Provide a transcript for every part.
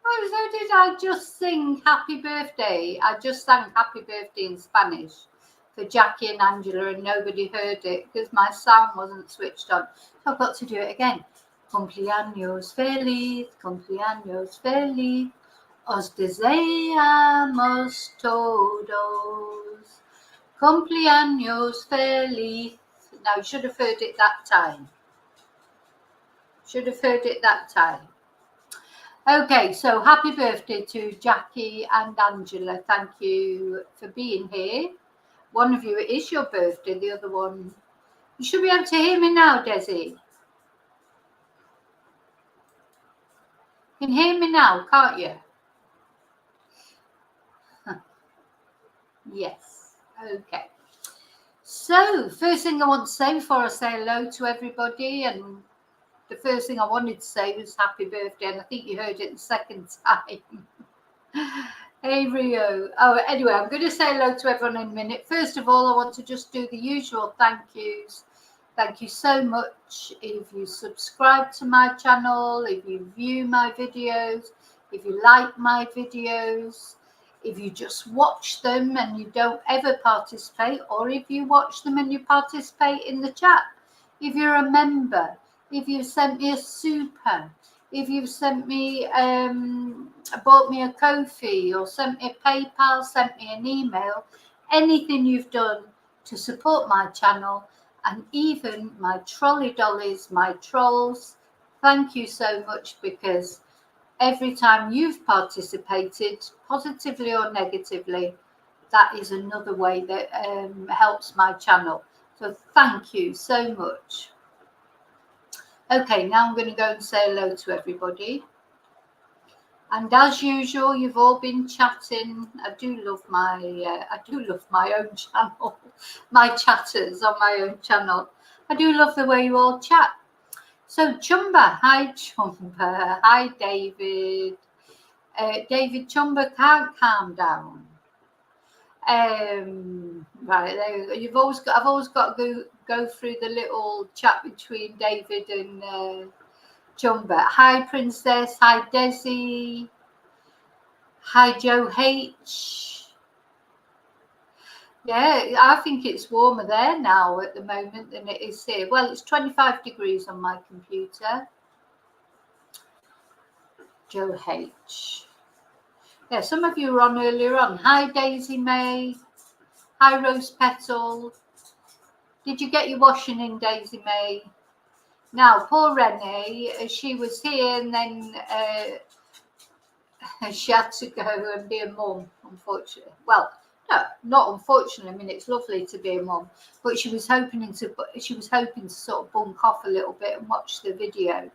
Oh, so did I just sing happy birthday? I just sang happy birthday in Spanish for Jackie and Angela, and nobody heard it because my sound wasn't switched on. So I've got to do it again. Cumpleaños feliz, cumpleaños feliz, os deseamos todos. Cumpleaños feliz. Now, you should have heard it that time. Should have heard it that time. Okay, so happy birthday to Jackie and Angela. Thank you for being here. One of you, it is your birthday. The other one, you should be able to hear me now, Desi. You can hear me now, can't you? Yes. Okay. So, first thing I want to say before I say hello to everybody, and the first thing I wanted to say was happy birthday, and I think you heard it the second time. Hey Rio. Oh, anyway, I'm going to say hello to everyone in a minute. First of all, I want to just do the usual thank yous. Thank you so much if you subscribe to my channel, if you view my videos, if you like my videos, if you just watch them and you don't ever participate, or if you watch them and you participate in the chat, if you're a member, if you've sent me a super, if you've sent me, bought me a Ko-fi or sent me a PayPal, sent me an email, anything you've done to support my channel, and even my trolley dollies, my trolls, thank you so much, because every time you've participated, positively or negatively, that is another way that helps my channel. So thank you so much. Okay, now I'm going to go and say hello to everybody. And as usual, you've all been chatting. I do love my own channel, my chatters on my own channel. I do love the way you all chat. So Chumba, hi Chumba, hi David. David Chumba can't calm down. Right, there you go. I've always got to go through the little chat between David and Chumba. Hi Princess, hi Desi, hi Joe H. Yeah, I think it's warmer there now at the moment than it is here. Well, it's 25 degrees on my computer. Joe H. Yeah, some of you were on earlier on. Hi Daisy May. Hi Rose Petal. Did you get your washing in, Daisy May? Now, poor Renee, she was here and then she had to go and be a mum, unfortunately. Well, no, not unfortunately. I mean, it's lovely to be a mum, but she was hoping to sort of bunk off a little bit and watch the video.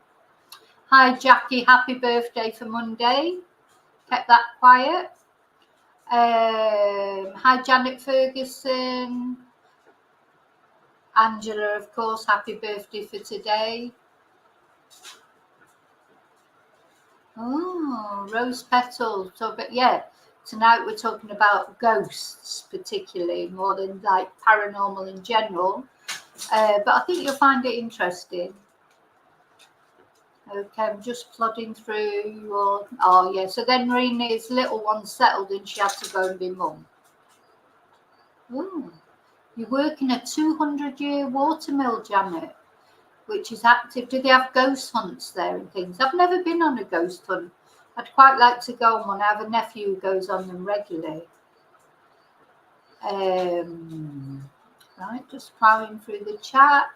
Hi, Jackie. Happy birthday for Monday. Kept that quiet. Hi, Janet Ferguson. Angela, of course, happy birthday for today. Oh, Rose Petal. So, but yeah, tonight we're talking about ghosts, particularly, more than like paranormal in general. But I think you'll find it interesting. Okay, I'm just plodding through. Oh, yeah. So then Marina's little one settled and she had to go and be mum. Oh, you work in a 200-year watermill, Janet, which is active. Do they have ghost hunts there and things? I've never been on a ghost hunt. I'd quite like to go on one. I have a nephew who goes on them regularly. Right, just plowing through the chat.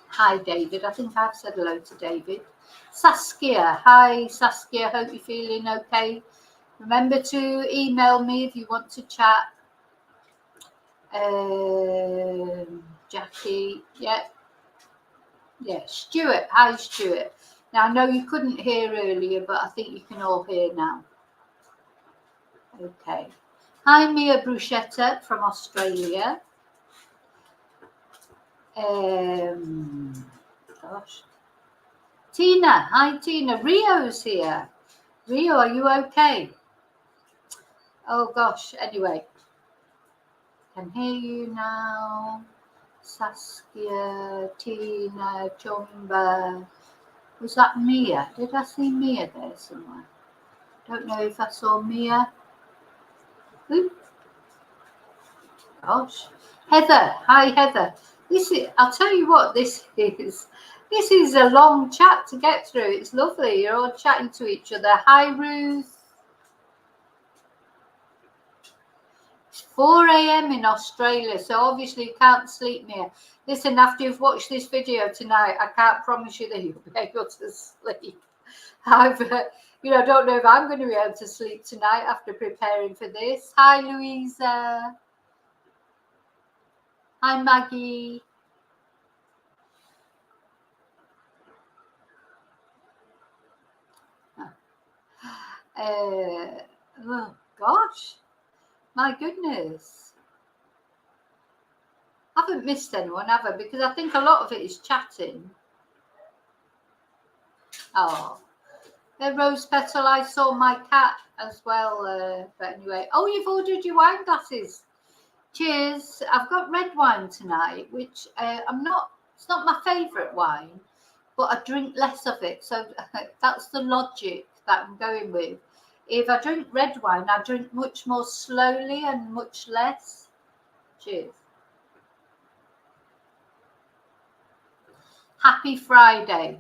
Hi, David. I think I've said hello to David. Saskia. Hi, Saskia. Hope you're feeling okay. Remember to email me if you want to chat. Jackie. Yeah. Yeah, Stuart. Hi, Stuart. Now, I know you couldn't hear earlier, but I think you can all hear now. Okay. Hi, Mia Bruschetta from Australia. Gosh. Tina. Hi, Tina. Rio's here. Rio, are you okay? Oh, gosh. Anyway. Can hear you now. Saskia, Tina, Chumba. Was that Mia? Did I see Mia there somewhere? Don't know if I saw Mia. Oop. Gosh. Heather. Hi, Heather. I'll tell you what this is. This is a long chat to get through. It's lovely. You're all chatting to each other. Hi, Ruth. It's 4 a.m. in Australia, so obviously you can't sleep near. Listen, after you've watched this video tonight, I can't promise you that you'll be able to sleep. I don't know if I'm going to be able to sleep tonight after preparing for this. Hi, Louisa. Hi, Maggie. Oh, gosh. My goodness. I haven't missed anyone, have I? Because I think a lot of it is chatting. Oh. Rose Petal, I saw my cat as well. But anyway. Oh, you've ordered your wine glasses. Cheers. I've got red wine tonight, which it's not my favourite wine, but I drink less of it. So that's the logic that I'm going with. If I drink red wine, I drink much more slowly and much less. Cheers. Happy Friday.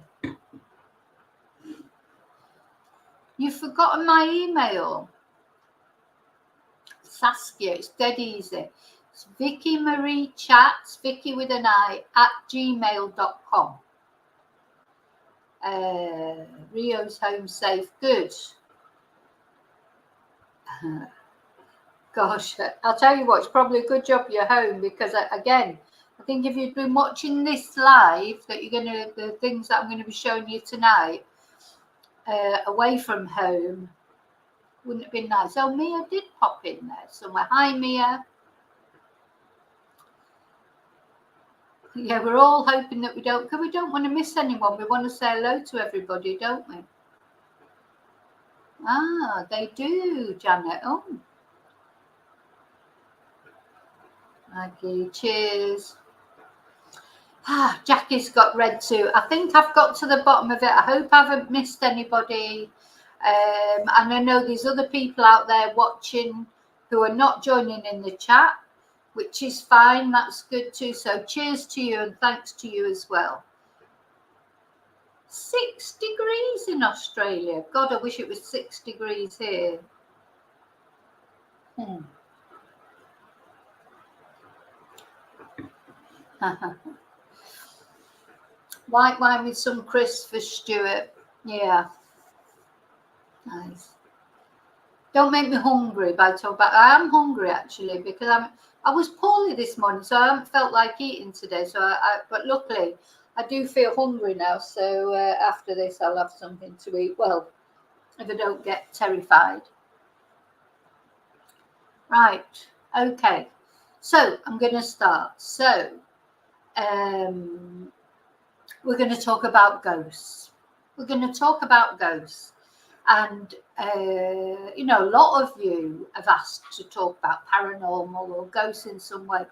You've forgotten my email. Saskia, it's dead easy. It's Vicky Marie Chats, Vicky with an I, @gmail.com. Rio's home safe. Good. Gosh, I'll tell you what, it's probably a good job you're home, because again, I think if you'd been watching this live, the things that I'm going to be showing you tonight, away from home, wouldn't have been nice. Oh, Mia did pop in there somewhere. Hi, Mia. Yeah, we're all hoping that we don't want to miss anyone. We want to say hello to everybody, don't we? Ah, they do, Janet. Oh. Maggie, cheers. Jackie's got red too. I think I've got to the bottom of it. I hope I haven't missed anybody. And I know there's other people out there watching who are not joining in the chat, which is fine. That's good too. So cheers to you and thanks to you as well. 6 degrees in Australia. God, I wish it was 6 degrees here. White wine with some crisps for Stuart. Yeah. Nice. Don't make me hungry by talking about. I am hungry actually, because I was poorly this morning, so I haven't felt like eating today. So but luckily I do feel hungry now. So after this, I'll have something to eat. Well, if I don't get terrified. Right. Okay. So I'm going to start. So we're going to talk about ghosts. We're going to talk about ghosts. And, a lot of you have asked to talk about paranormal or ghosts in some way.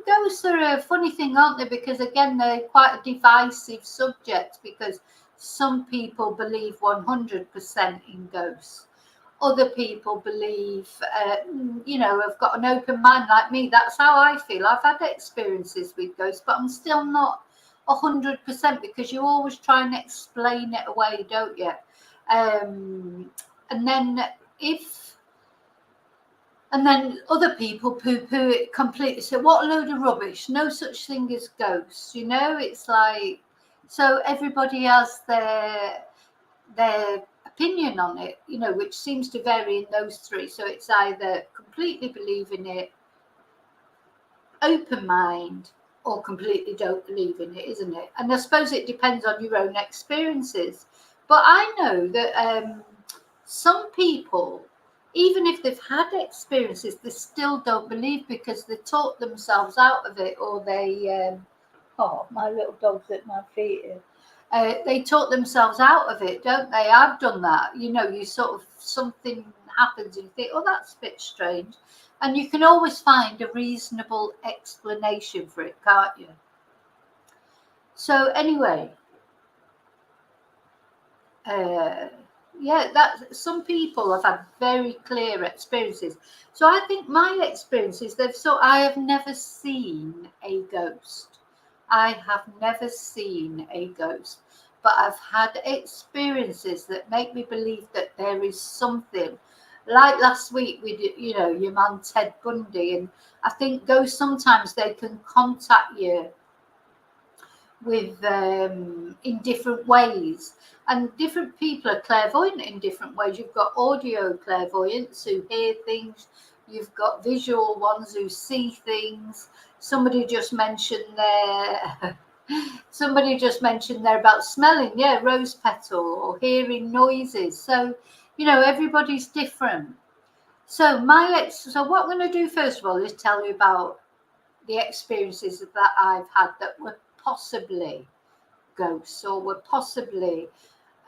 Ghosts are a funny thing, aren't they? Because, again, they're quite a divisive subject, because some people believe 100% in ghosts. Other people believe, have got an open mind like me. That's how I feel. I've had experiences with ghosts, but I'm still not 100%, because you always try and explain it away, don't you? And then other people poo-poo it completely. So what a load of rubbish. No such thing as ghosts. It's like, so everybody has their opinion on it, which seems to vary in those three. So it's either completely believe in it, open mind, or completely don't believe in it, isn't it? And I suppose it depends on your own experiences. But I know that some people, even if they've had experiences, they still don't believe, because they talk themselves out of it, or they, my little dog's at my feet here. They talk themselves out of it, don't they? I've done that. You sort of, something happens and you think, oh, that's a bit strange. And you can always find a reasonable explanation for it, can't you? So anyway, yeah, that some people have had very clear experiences. So I think my experiences, I have never seen a ghost. I have never seen a ghost, but I've had experiences that make me believe that there is something. Like last week, we did, your man Ted Bundy, and I think ghosts sometimes they can contact you with in different ways, and different people are clairvoyant in different ways. You've got audio clairvoyants who hear things, you've got visual ones who see things. Somebody just mentioned there about smelling, yeah, rose petal, or hearing noises. So everybody's different. So what I'm going to do first of all is tell you about the experiences that I've had that were possibly ghosts, or were possibly,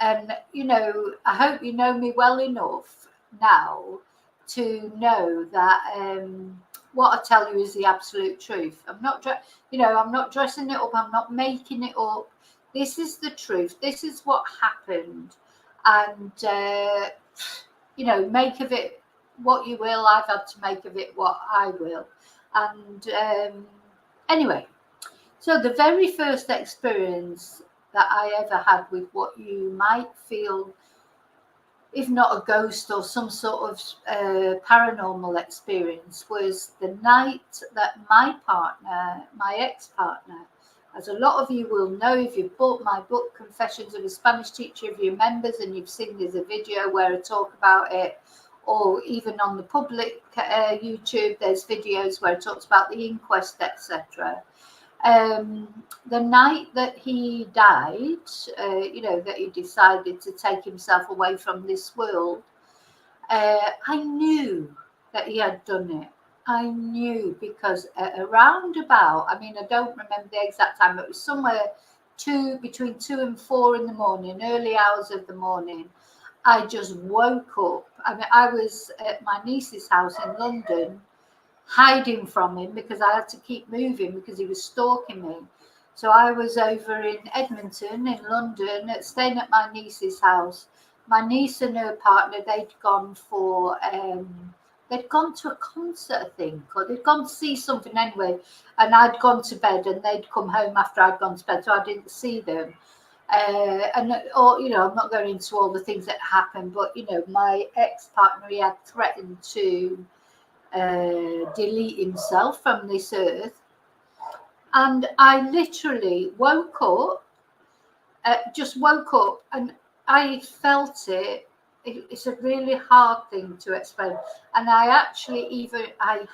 and I hope you know me well enough now to know that what I tell you is the absolute truth. I'm not dressing it up, I'm not making it up. This is the truth, this is what happened, and make of it what you will. I've had to make of it what I will. And anyway, so the very first experience that I ever had with what you might feel, if not a ghost or some sort of paranormal experience, was the night that my ex-partner, as a lot of you will know if you've bought my book, Confessions of a Spanish Teacher, if you're members and you've seen there's a video where I talk about it, or even on the public YouTube, there's videos where it talks about the inquest, etc. The night that he died, that he decided to take himself away from this world, I knew that he had done it. I knew because around about, I don't remember the exact time, but it was somewhere between 2 and 4 in the morning, early hours of the morning. I just woke up. I was at my niece's house in London, hiding from him because I had to keep moving because he was stalking me. So I was over in Edmonton in London, staying at my niece's house. My niece and her partner, they'd gone to a concert, I think, or they'd gone to see something anyway, and I'd gone to bed, and they'd come home after I'd gone to bed, so I didn't see them. I'm not going into all the things that happened, but my ex-partner, he had threatened to delete himself from this earth, and I literally woke up, and I felt it. It's a really hard thing to explain, and I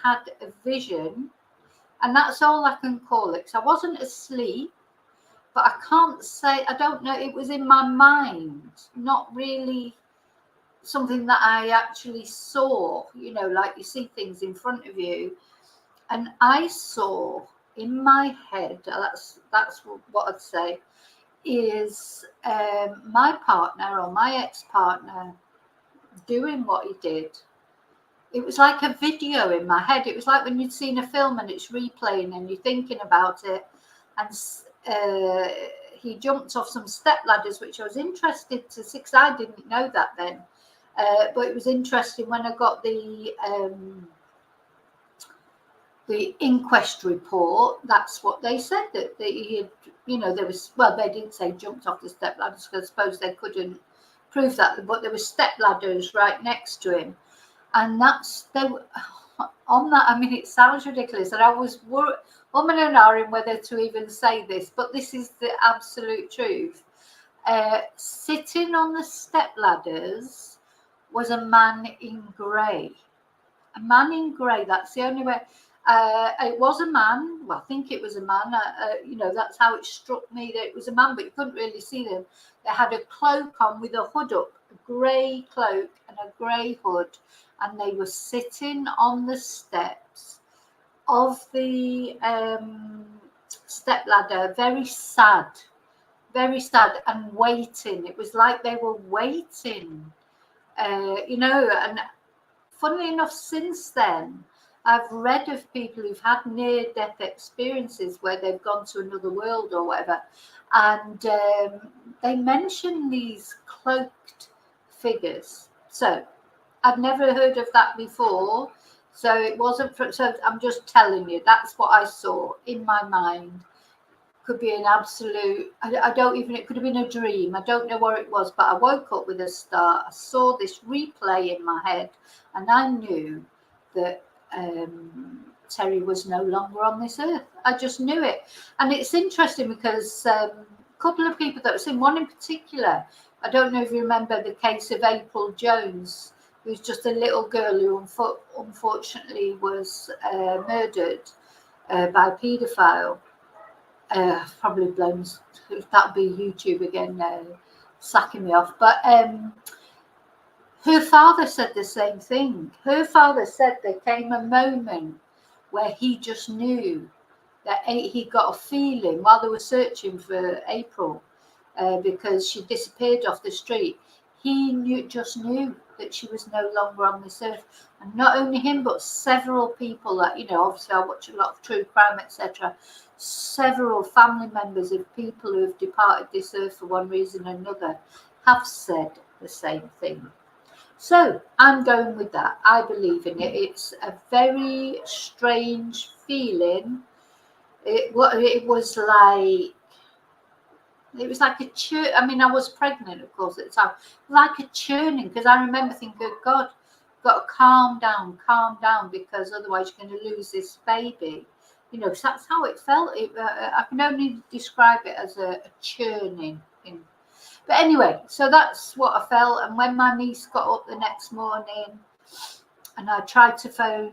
had a vision, and that's all I can call it, because I wasn't asleep, but I can't say, I don't know, it was in my mind, not really something that I actually saw, like you see things in front of you. And I saw in my head, that's what I'd say, is my partner or my ex-partner doing what he did. It was like a video in my head. It was like when you'd seen a film and it's replaying and you're thinking about it. And he jumped off some step ladders, which I was interested to see, because I didn't know that then. But it was interesting when I got the inquest report. That's what they said, that he had, they didn't say jumped off the step ladders, because I suppose they couldn't prove that, but there were step ladders right next to him, and they were on that. It sounds ridiculous, and I was woman and ahhing whether to even say this, but this is the absolute truth. Sitting on the step ladders was a man in grey. A man in grey. That's the only way. It was a man. Well, I think it was a man. That's how it struck me, that it was a man, but you couldn't really see them. They had a cloak on with a hood up, a grey cloak and a grey hood, and they were sitting on the steps of the step ladder, very sad, and waiting. It was like they were waiting, and funnily enough, since then, I've read of people who've had near-death experiences where they've gone to another world or whatever, and they mention these cloaked figures. So I'd never heard of that before. So it wasn't. So I'm just telling you, that's what I saw in my mind. Could be an absolute. I don't even. It could have been a dream. I don't know what it was, but I woke up with a start. I saw this replay in my head, and I knew that Terry was no longer on this earth. I just knew it. And it's interesting because a couple of people that I've seen, one in particular, I don't know if you remember the case of April Jones, who's just a little girl who unfortunately was murdered by a paedophile. Probably blames, that'll be YouTube again, sacking me off. But her father said the same thing. Her father said there came a moment where he just knew that he got a feeling while they were searching for April because she disappeared off the street. He just knew that she was no longer on this earth. And not only him, but several people that, obviously I watch a lot of true crime, etc. Several family members of people who have departed this earth for one reason or another have said the same thing. So I'm going with that. I believe in it. It's a very strange feeling. It was like a churn. I mean, I was pregnant, of course, at the time. Like a churning, because I remember thinking, God, you've got to calm down, because otherwise you're going to lose this baby. So that's how it felt. I can only describe it as a churning. But anyway, so that's what I felt. And when my niece got up the next morning, and I tried to phone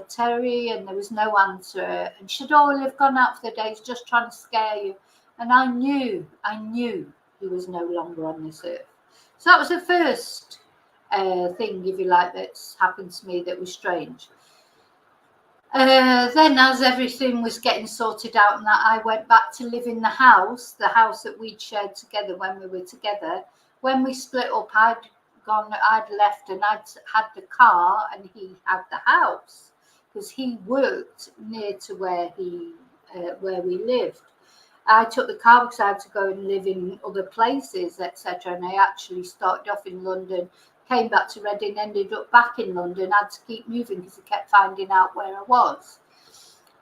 Terry, and there was no answer. And she said, "Oh, well, they've gone out for the day. He's just trying to scare you." And I knew he was no longer on this earth. So that was the first thing, if you like, that's happened to me that was strange. Then as everything was getting sorted out and that, I went back to live in the house that we'd shared together when we were together. When we split up, I'd left and I'd had the car and he had the house because he worked near to where we lived. I took the car because I had to go and live in other places, etc. And I actually started off in London, came back to Reading, ended up back in London, had to keep moving because he kept finding out where I was.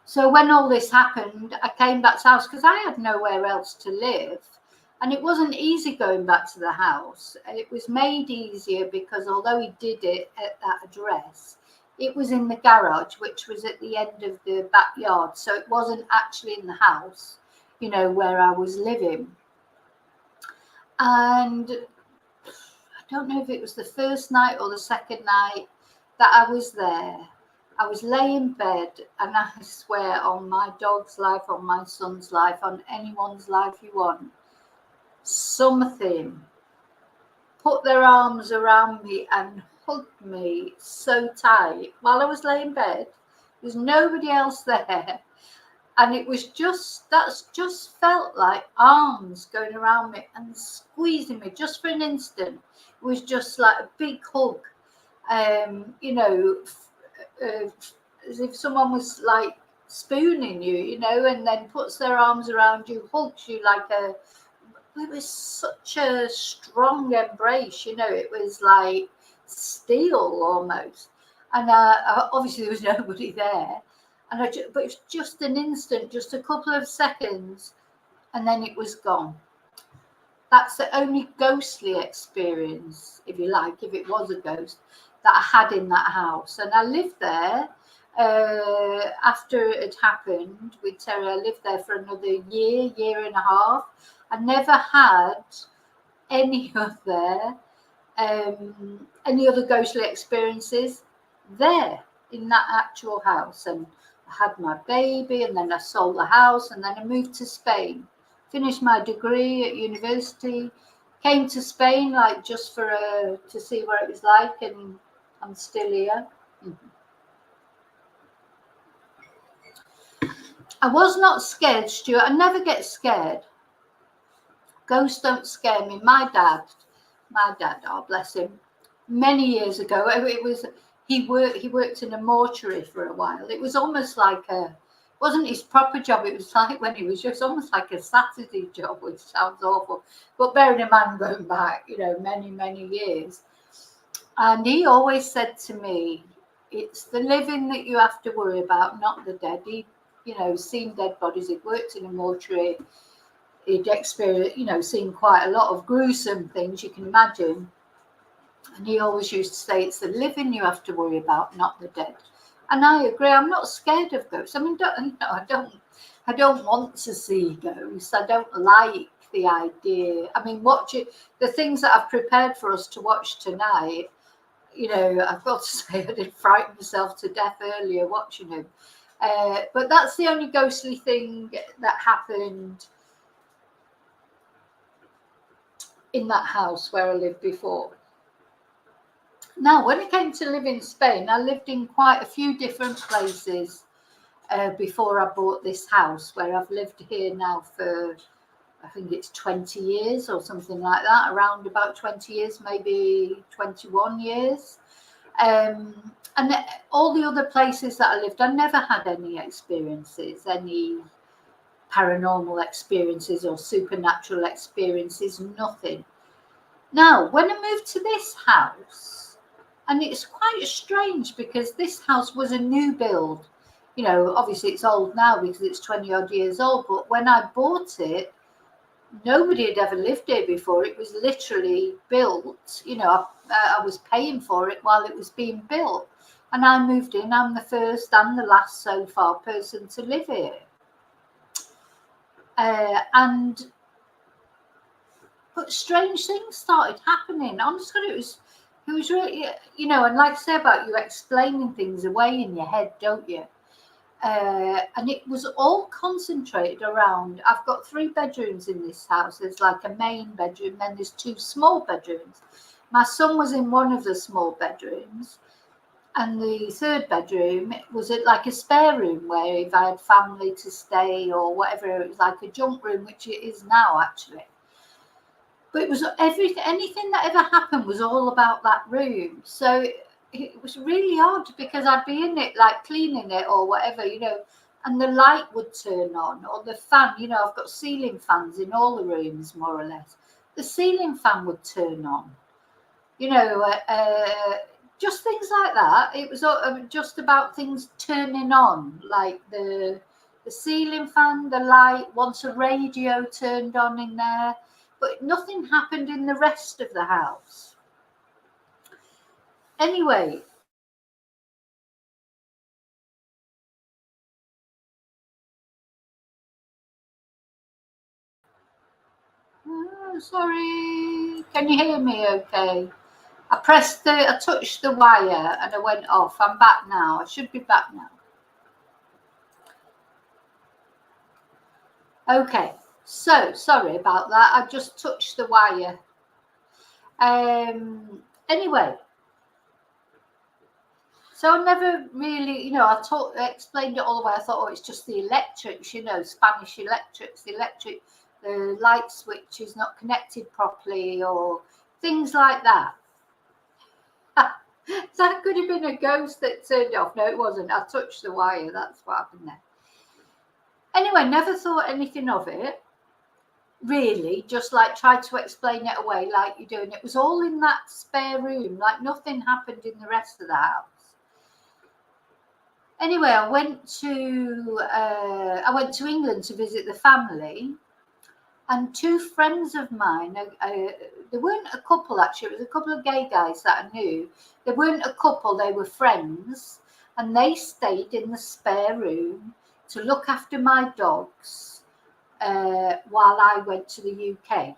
So when all this happened, I came back to the house because I had nowhere else to live. And it wasn't easy going back to the house. It was made easier because although he did it at that address, it was in the garage, which was at the end of the backyard. So it wasn't actually in the house, where I was living. And I don't know if it was the first night or the second night that I was there. I was laying in bed, and I swear on my dog's life, on my son's life, on anyone's life you want, something put their arms around me and hugged me so tight while I was laying in bed. There's nobody else there. And it was just felt like arms going around me and squeezing me just for an instant. It was just like a big hug, as if someone was like spooning you, and then puts their arms around you, hugs you it was such a strong embrace, it was like steel almost. And obviously there was nobody there. But it was just an instant, just a couple of seconds, and then it was gone. That's the only ghostly experience, if you like, if it was a ghost, that I had in that house. And I lived there after it had happened with Terry. I lived there for another year and a half. I never had any other ghostly experiences there in that actual house. And I had my baby, and then I sold the house, and then I moved to Spain, finished my degree at university, came to Spain just for to see what it was like, and I'm still here. I was not scared, Stuart. I never get scared. Ghosts don't scare me. My dad, oh bless him, many years ago, he worked in a mortuary for a while. It was almost like wasn't his proper job. It was like when he was just almost like a Saturday job, which sounds awful. But bearing in mind going back, many, many years. And he always said to me, it's the living that you have to worry about, not the dead. He, seen dead bodies. He'd worked in a mortuary. He'd experienced, seen quite a lot of gruesome things you can imagine. And he always used to say, it's the living you have to worry about, not the dead. And I agree. I'm not scared of ghosts. I mean, I don't want to see ghosts. I don't like the idea. I mean, the things that I've prepared for us to watch tonight. I've got to say, I did frighten myself to death earlier watching them. But that's the only ghostly thing that happened in that house where I lived before. Now, when it came to live in Spain, I lived in quite a few different places before I bought this house, where I've lived here now for, I think it's 20 years or something like that, around about 20 years, maybe 21 years. And all the other places that I lived, I never had any experiences, any paranormal experiences or supernatural experiences, nothing. Now, when I moved to this house, and it's quite strange because this house was a new build. Obviously it's old now because it's 20 odd years old, but when I bought it, nobody had ever lived here before. It was literally built. I was paying for it while it was being built. And I moved in. I'm the first and the last so far person to live here. But strange things started happening. Honestly, it was really, and like I say about you explaining things away in your head, don't you? And it was all concentrated around, I've got 3 bedrooms in this house. There's like a main bedroom, then there's 2 small bedrooms. My son was in one of the small bedrooms, and the 3rd bedroom was like a spare room where if I had family to stay or whatever, it was like a junk room, which it is now actually. But it was anything that ever happened was all about that room. So it was really odd because I'd be in it, like cleaning it or whatever, and the light would turn on, or the fan, I've got ceiling fans in all the rooms, more or less. The ceiling fan would turn on, just things like that. It was just about things turning on, like the ceiling fan, the light, once a radio turned on in there. But nothing happened in the rest of the house. Anyway, sorry, can you hear me okay? I touched the wire and I went off. I'm back now. I should be back now. Okay, so sorry about that. I just touched the wire. Anyway, so I never really, I explained it all the way. I thought, it's just the electrics, Spanish electrics, the light switch is not connected properly or things like that. That could have been a ghost that turned off. No, it wasn't. I touched the wire. That's what happened there. Anyway, never thought anything of it. Really, just like tried to explain it away like you're doing. It was all in that spare room. Like nothing happened in the rest of the house. Anyway, I went to England to visit the family, and 2 friends of mine, they weren't a couple actually, it was a couple of gay guys that I knew. They weren't a couple, they were friends, and they stayed in the spare room to look after my dogs while I went to the UK.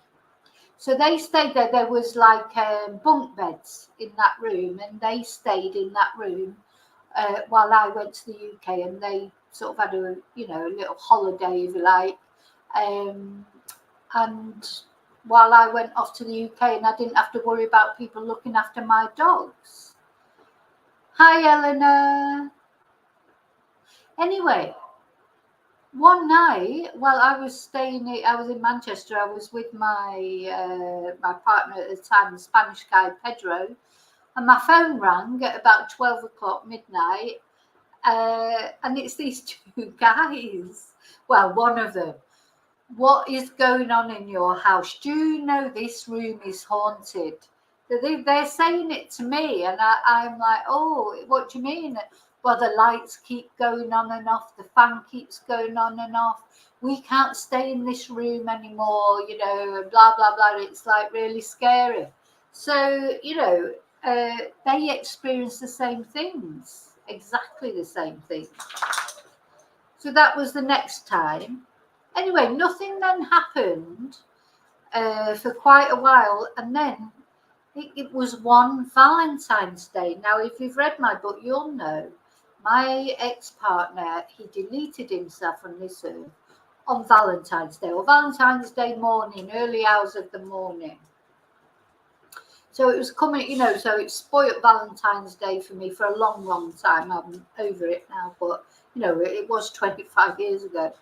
So they stayed there. There was like bunk beds in that room, and they stayed in that room while I went to the UK, and they sort of had a little holiday, if you like. And while I went off to the UK, and I didn't have to worry about people looking after my dogs. Hi, Eleanor. Anyway, one night while I was in Manchester, I was with my partner at the time, the Spanish guy, Pedro. And my phone rang at about 12 o'clock midnight, and it's these two guys. Well, one of them. What is going on in your house? Do you know this room is haunted? They're saying it to me, and I'm like, oh, what do you mean? Well, the lights keep going on and off, the fan keeps going on and off. We can't stay in this room anymore, you know, blah, blah, blah. It's like really scary. So, you know, they experience the same things, exactly the same thing. So that was the next time. Anyway, nothing then happened for quite a while, and then it was one Valentine's Day. Now, if you've read my book, you'll know my ex-partner, he deleted himself from this earth on Valentine's Day, or Valentine's Day morning, early hours of the morning. So it was coming, you know, so it spoiled Valentine's Day for me for a long, long time. I'm over it now, but, you know, it was 25 years ago.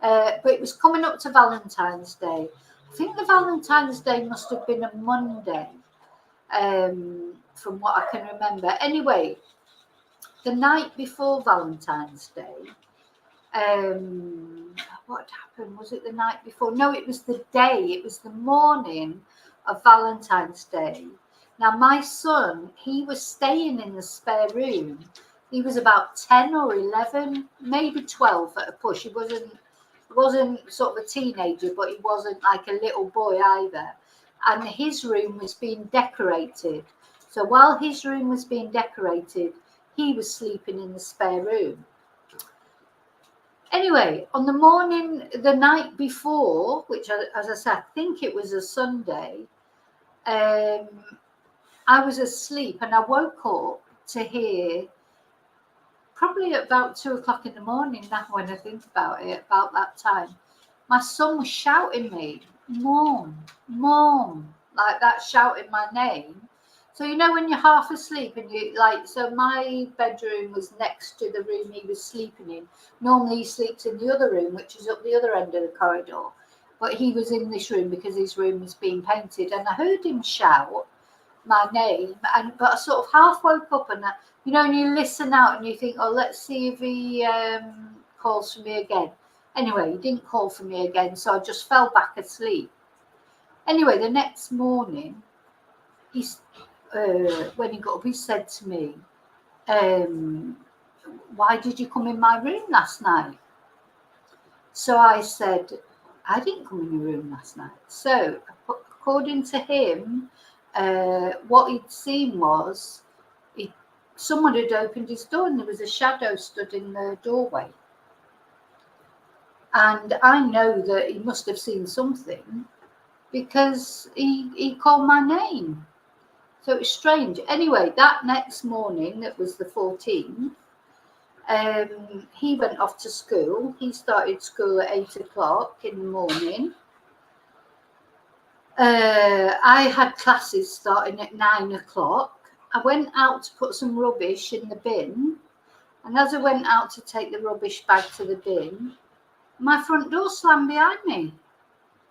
But it was coming up to Valentine's Day. I think the Valentine's Day must have been a Monday, from what I can remember. Anyway, the night before Valentine's Day, what happened? Was it the night before? No, it was the day. It was the morning of Valentine's Day. Now, my son, he was staying in the spare room. He was about 10 or 11, maybe 12 at a push. He wasn't sort of a teenager, but he wasn't like a little boy either. And his room was being decorated. So while his room was being decorated, he was sleeping in the spare room. Anyway, on the morning, the night before, which, as I said, I think it was a Sunday, I was asleep and I woke up to hear, probably at about 2 o'clock in the morning now when I think about it, about that time, my son was shouting me, Mom, Mom, like that, shouting my name. So, you know, when you're half asleep and you like, so my bedroom was next to the room he was sleeping in. Normally he sleeps in the other room, which is up the other end of the corridor. But he was in this room because his room was being painted. And I heard him shout my name. But I sort of half woke up and, you know, and you listen out and you think, oh, let's see if he calls for me again. Anyway, he didn't call for me again. So I just fell back asleep. Anyway, the next morning, when he got up, he said to me, why did you come in my room last night? So I said, I didn't come in your room last night. So according to him, what he'd seen was someone had opened his door and there was a shadow stood in the doorway. And I know that he must have seen something because he called my name. So it was strange. Anyway, that next morning, that was the 14th, he went off to school. He started school at 8 o'clock in the morning. I had classes starting at 9 o'clock. I went out to put some rubbish in the bin. And as I went out to take the rubbish bag to the bin, my front door slammed behind me.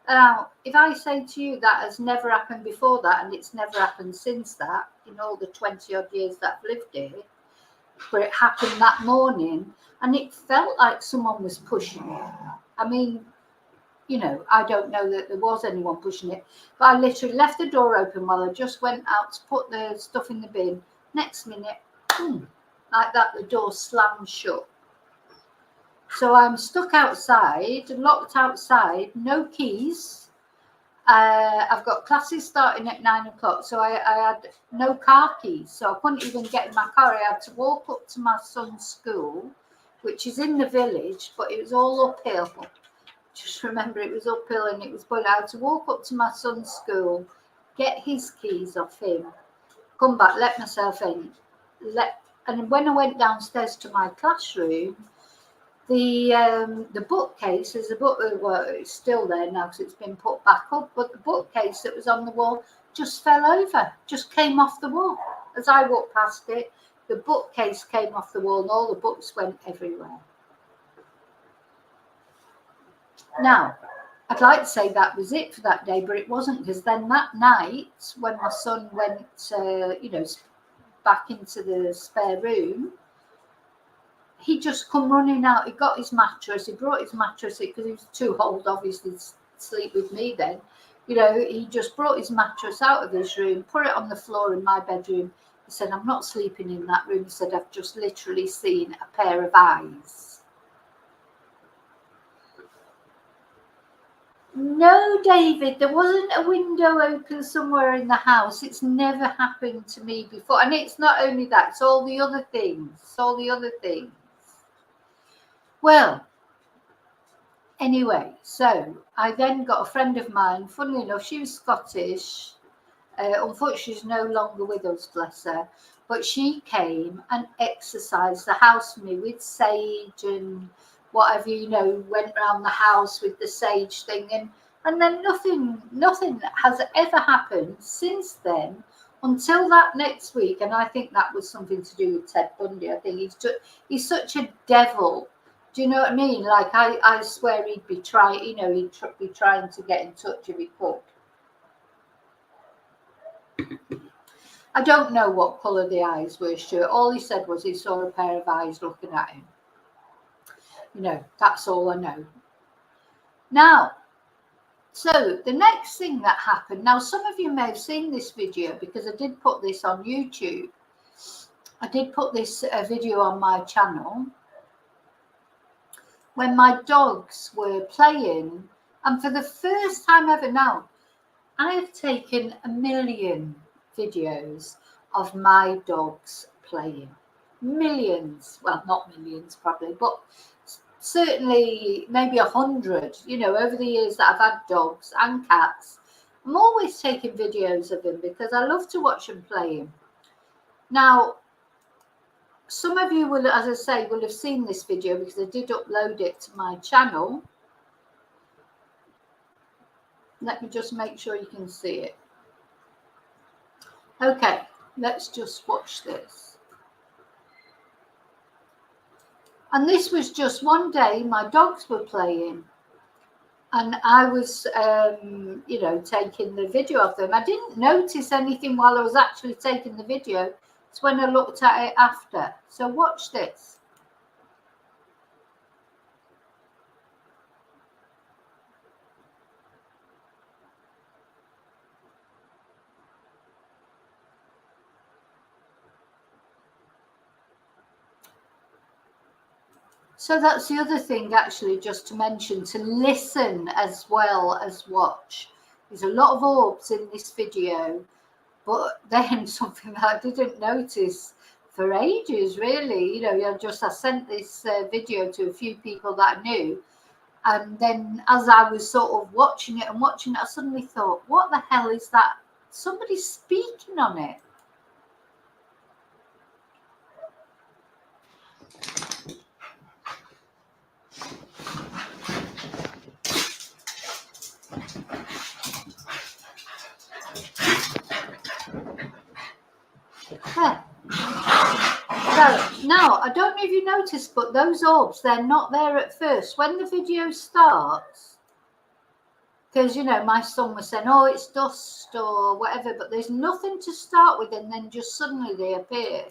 Now, if I say to you that has never happened before that, and it's never happened since that, in all the 20 odd years that I've lived here, but it happened that morning, and it felt like someone was pushing it. I mean, you know, I don't know that there was anyone pushing it, but I literally left the door open while I just went out to put the stuff in the bin. Next minute, boom, like that, the door slammed shut. So I'm stuck outside, locked outside, no keys. I've got classes starting at 9 o'clock, so I had no car keys, so I couldn't even get in my car. I had to walk up to my son's school, which is in the village, but it was all uphill. Just remember, it was uphill and it was going. I had to walk up to my son's school, get his keys off him, come back, let myself in, and when I went downstairs to my classroom, the bookcase is a book. Well, it's still there now because it's been put back up. But the bookcase that was on the wall just fell over, just came off the wall. As I walked past it, the bookcase came off the wall and all the books went everywhere. Now, I'd like to say that was it for that day, but it wasn't, because then that night when my son went, back into the spare room, he just come running out. He got his mattress. He brought his mattress because he was too old, obviously, to sleep with me then. You know, he just brought his mattress out of his room, put it on the floor in my bedroom. He said, I'm not sleeping in that room. He said, I've just literally seen a pair of eyes. No, David, there wasn't a window open somewhere in the house. It's never happened to me before. And it's not only that, it's all the other things. It's all the other things. Well, anyway, so I then got a friend of mine, funnily enough, she was Scottish. Unfortunately, she's no longer with us, bless her. But she came and exorcised the house for me with sage and whatever, you know, went around the house with the sage thing. And then nothing has ever happened since then until that next week. And I think that was something to do with Ted Bundy. I think he's such a devil. Do you know what I mean? Like, I swear he'd be trying, you know, he'd be trying to get in touch if he could. I don't know what colour the eyes were, Stuart. All he said was he saw a pair of eyes looking at him. You know, that's all I know. Now, so the next thing that happened, now some of you may have seen this video because I did put this on YouTube. I did put this video on my channel when my dogs were playing. And for the first time ever now, I have taken 1 million videos of my dogs playing. Millions, well, not millions probably, but certainly maybe 100, you know, over the years that I've had dogs and cats. I'm always taking videos of them because I love to watch them playing. Now, some of you will, as I say, will have seen this video because I did upload it to my channel. Let me just make sure you can see it. Okay, let's just watch this. And this was just one day my dogs were playing and I was, you know, taking the video of them. I didn't notice anything while I was actually taking the video. It's when I looked at it after. So watch this. So that's the other thing, actually, just to mention, to listen as well as watch. There's a lot of orbs in this video, but then something that I didn't notice for ages, really. You know, I sent this video to a few people that I knew. And then as I was sort of watching it, I suddenly thought, what the hell is that? Somebody's speaking on it. Yeah. So now, I don't know if you noticed, but those orbs, they're not there at first. When the video starts, because, you know, my son was saying, oh, it's dust or whatever, but there's nothing to start with, and then just suddenly they appear.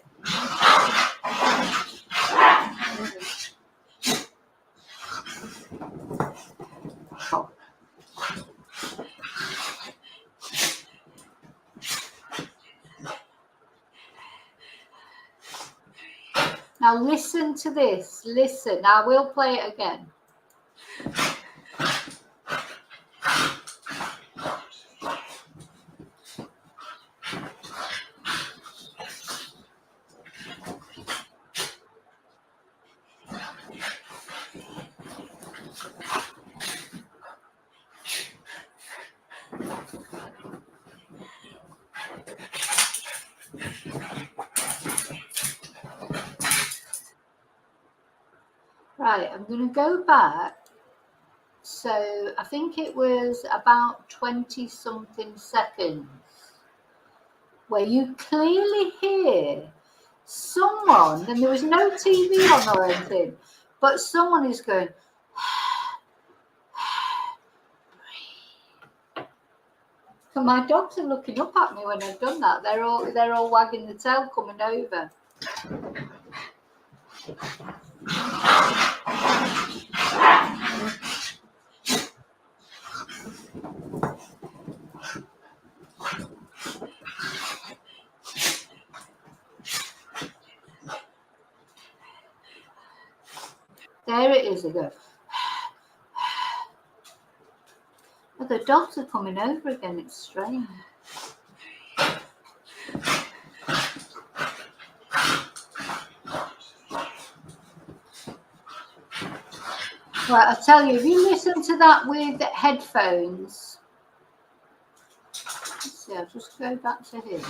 Now listen to this. Listen. I will play it again. Right, I'm going to go back. So I think it was about 20 something seconds where you clearly hear someone, and there was no TV on or anything, but someone is going, My dogs are looking up at me when I've done that. They're all wagging the tail coming over. There it is again. Oh, the dogs are coming over again. It's strange. Right, I tell you, if you listen to that with headphones, let's see, I'll just go back to him.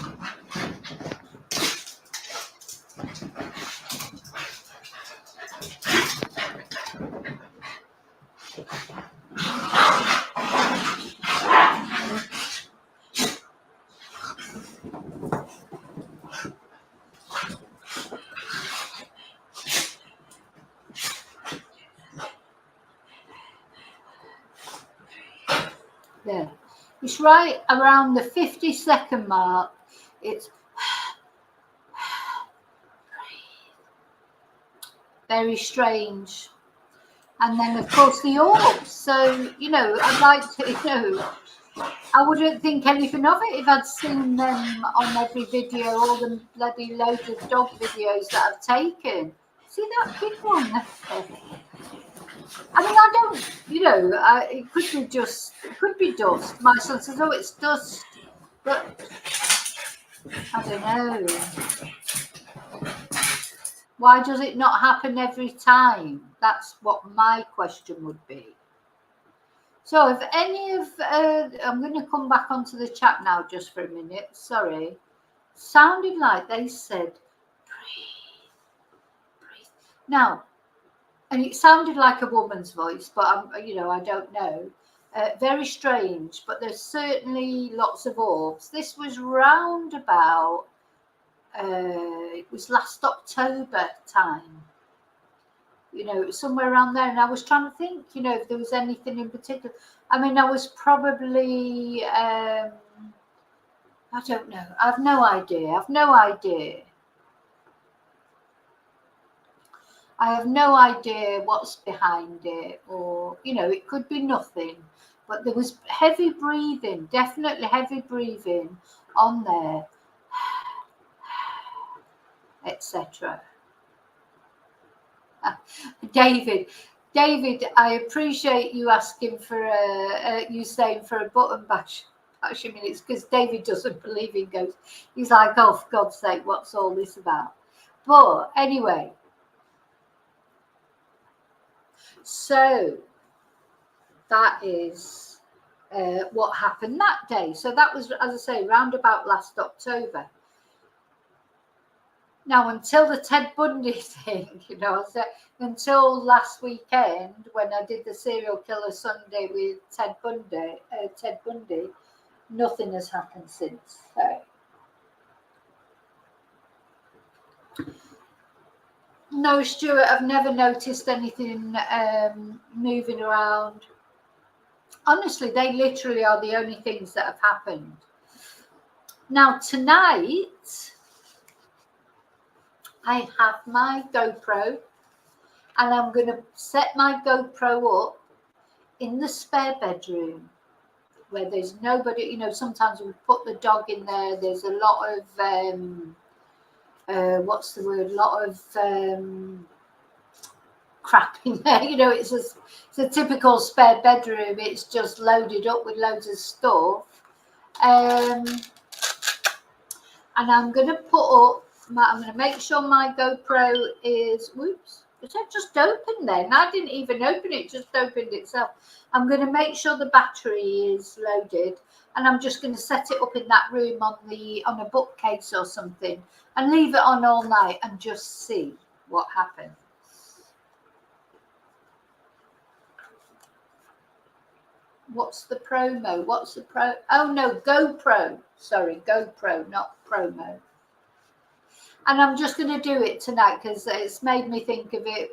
There. It's right around the 50-second mark. It's very strange. And then, of course, the orbs. So, I'd like to, I wouldn't think anything of it if I'd seen them on every video, all the bloody loads of dog videos that I've taken. See that big one there? I mean, I don't, it could be dust. My son says, oh, it's dust. But I don't know. Why does it not happen every time? That's what my question would be. So if any of, I'm going to come back onto the chat now just for a minute. Sorry. Sounded like they said, breathe, breathe. Now, and it sounded like a woman's voice, but I don't know. Very strange, but there's certainly lots of orbs. This was round about, it was last October time. Somewhere around there. And I was trying to think, if there was anything in particular. I mean, I was probably, I don't know. I've no idea. I have no idea what's behind it, or, it could be nothing. But there was heavy breathing, definitely heavy breathing on there, etc. David, I appreciate you asking for you saying for a button bash minutes, because David doesn't believe in ghosts. He's like, oh, for God's sake, what's all this about? But anyway, so that is what happened that day. So that was, as I say, round about last October. Now, until the Ted Bundy thing, until last weekend when I did the Serial Killer Sunday with Ted Bundy, nothing has happened since. So. No, Stuart, I've never noticed anything moving around. Honestly, they literally are the only things that have happened. Now, tonight, I have my GoPro, and I'm going to set my GoPro up in the spare bedroom where there's nobody. Sometimes we put the dog in there. There's a lot of, what's the word? A lot of crap in there. It's a typical spare bedroom. It's just loaded up with loads of stuff. And I'm going to put up, I'm going to make sure my GoPro is, whoops, it just opened then. I didn't even open it, just opened itself. I'm going to make sure the battery is loaded, and I'm just going to set it up in that room on a bookcase or something, and leave it on all night and just see what happens. What's the promo? Oh no, GoPro. Sorry, GoPro, not promo. And I'm just going to do it tonight because it's made me think of it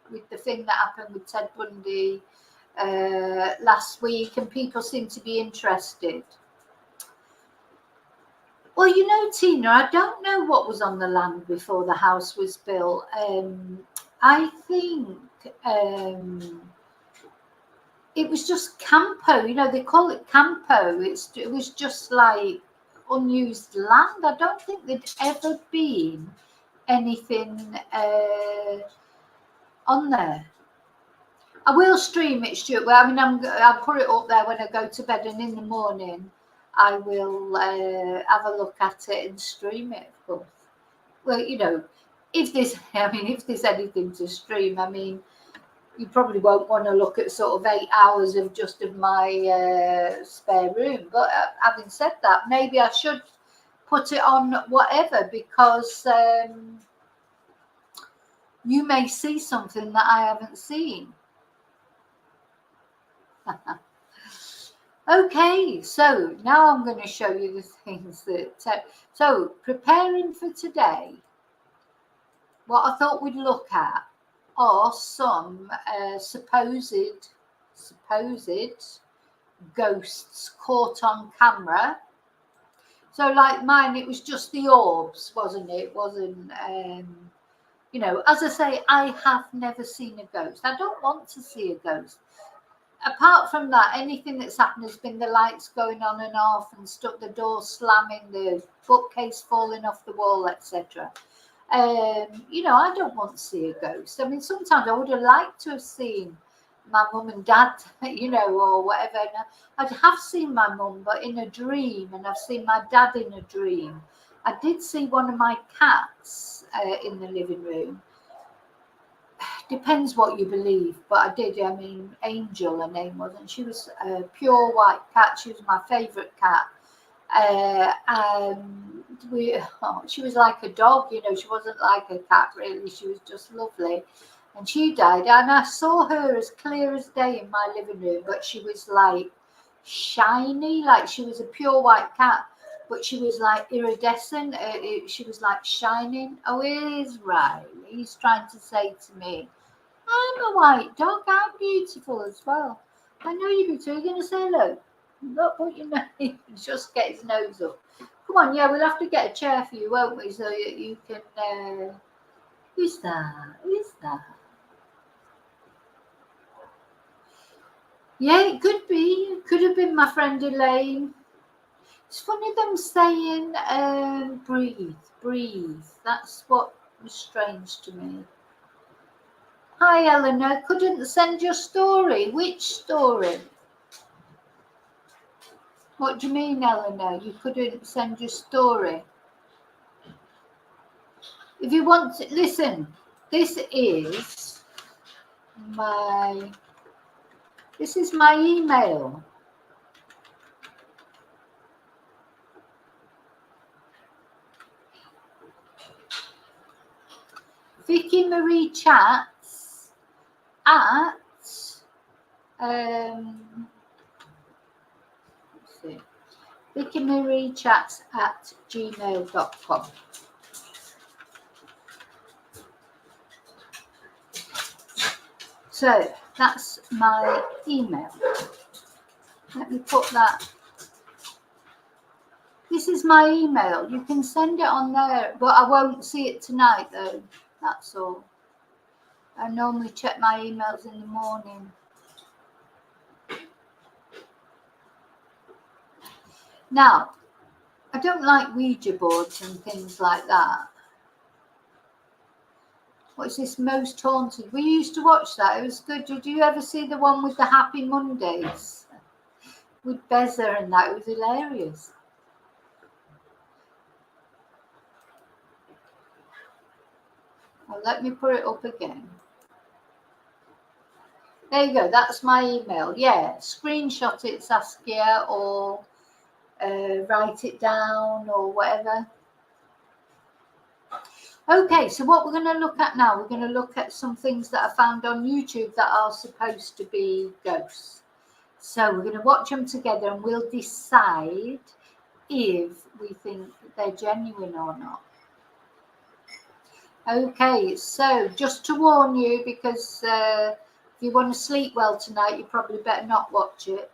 with the thing that happened with Ted Bundy last week, and people seem to be interested. Well, you know, Tina, I don't know what was on the land before the house was built. I think it was just campo. You know, they call it campo. It was just like unused land. I don't think there'd ever been anything on there. I will stream it, Stuart. Well, I mean, I'll put it up there when I go to bed, and in the morning I will have a look at it and stream it, of course. Well, you know, if there's, I mean, if there's anything to stream, I mean, you probably won't want to look at sort of 8 hours of just of my spare room. But having said that, maybe I should put it on whatever, because you may see something that I haven't seen. Okay, so now I'm going to show you the things that. So preparing for today, what I thought we'd look at are some supposed ghosts caught on camera. So like mine, it was just the orbs, wasn't it? It wasn't, you know, as I say, I have never seen a ghost. I don't want to see a ghost. Apart from that, anything that's happened has been the lights going on and off, and stuck the door slamming, the bookcase falling off the wall, etc. You know, I don't want to see a ghost. I mean, sometimes I would have liked to have seen my mum and dad, you know, or whatever. I'd have seen my mum, but in a dream, and I've seen my dad in a dream. I did see one of my cats in the living room. Depends what you believe, but I did. I mean, Angel, her name was, and she was a pure white cat. She was my favourite cat. She was like a dog, you know. She wasn't like a cat, really. She was just lovely, and she died. And I saw her as clear as day in my living room, but she was like shiny, like she was a pure white cat, but she was like iridescent. She was like shining. Oh, here's Riley. He's trying to say to me, I'm a white dog. I'm beautiful as well. I know you're beautiful. You're going to say hello. Look what you know. Just get his nose up. Come on, yeah, we'll have to get a chair for you, won't we? So you can. Who's that? Who's that? Yeah, it could be. It could have been my friend Elaine. It's funny them saying, breathe, breathe. That's what was strange to me. Hi, Eleanor. Couldn't send your story. Which story? What do you mean, Eleanor? You couldn't send your story? If you want to, listen, this is my email. Vicky Marie Chats at let's see, Vicky Marie Chats at gmail.com. So that's my email. Let me put that. This is my email. You can send it on there, but I won't see it tonight though. That's all. I normally check my emails in the morning. Now, I don't like Ouija boards and things like that. What's this, Most Haunted? We used to watch that. It was good. Did you ever see the one with the Happy Mondays? With Beza and that? It was hilarious. Well, let me put it up again. There you go. That's my email. Yeah, screenshot it, Saskia, or write it down or whatever. Okay, so what we're going to look at now, we're going to look at some things that are found on YouTube that are supposed to be ghosts. So we're going to watch them together and we'll decide if we think they're genuine or not. Okay, so just to warn you, because if you want to sleep well tonight, you probably better not watch it.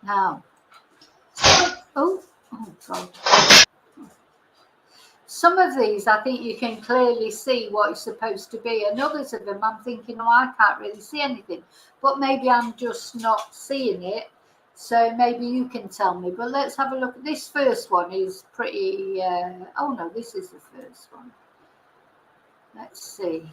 Now, oh God. Some of these, I think you can clearly see what it's supposed to be, and others of them, I'm thinking, oh, I can't really see anything, but maybe I'm just not seeing it. So maybe you can tell me. But let's have a look. This first one is pretty. Oh no, this is the first one. Let's see.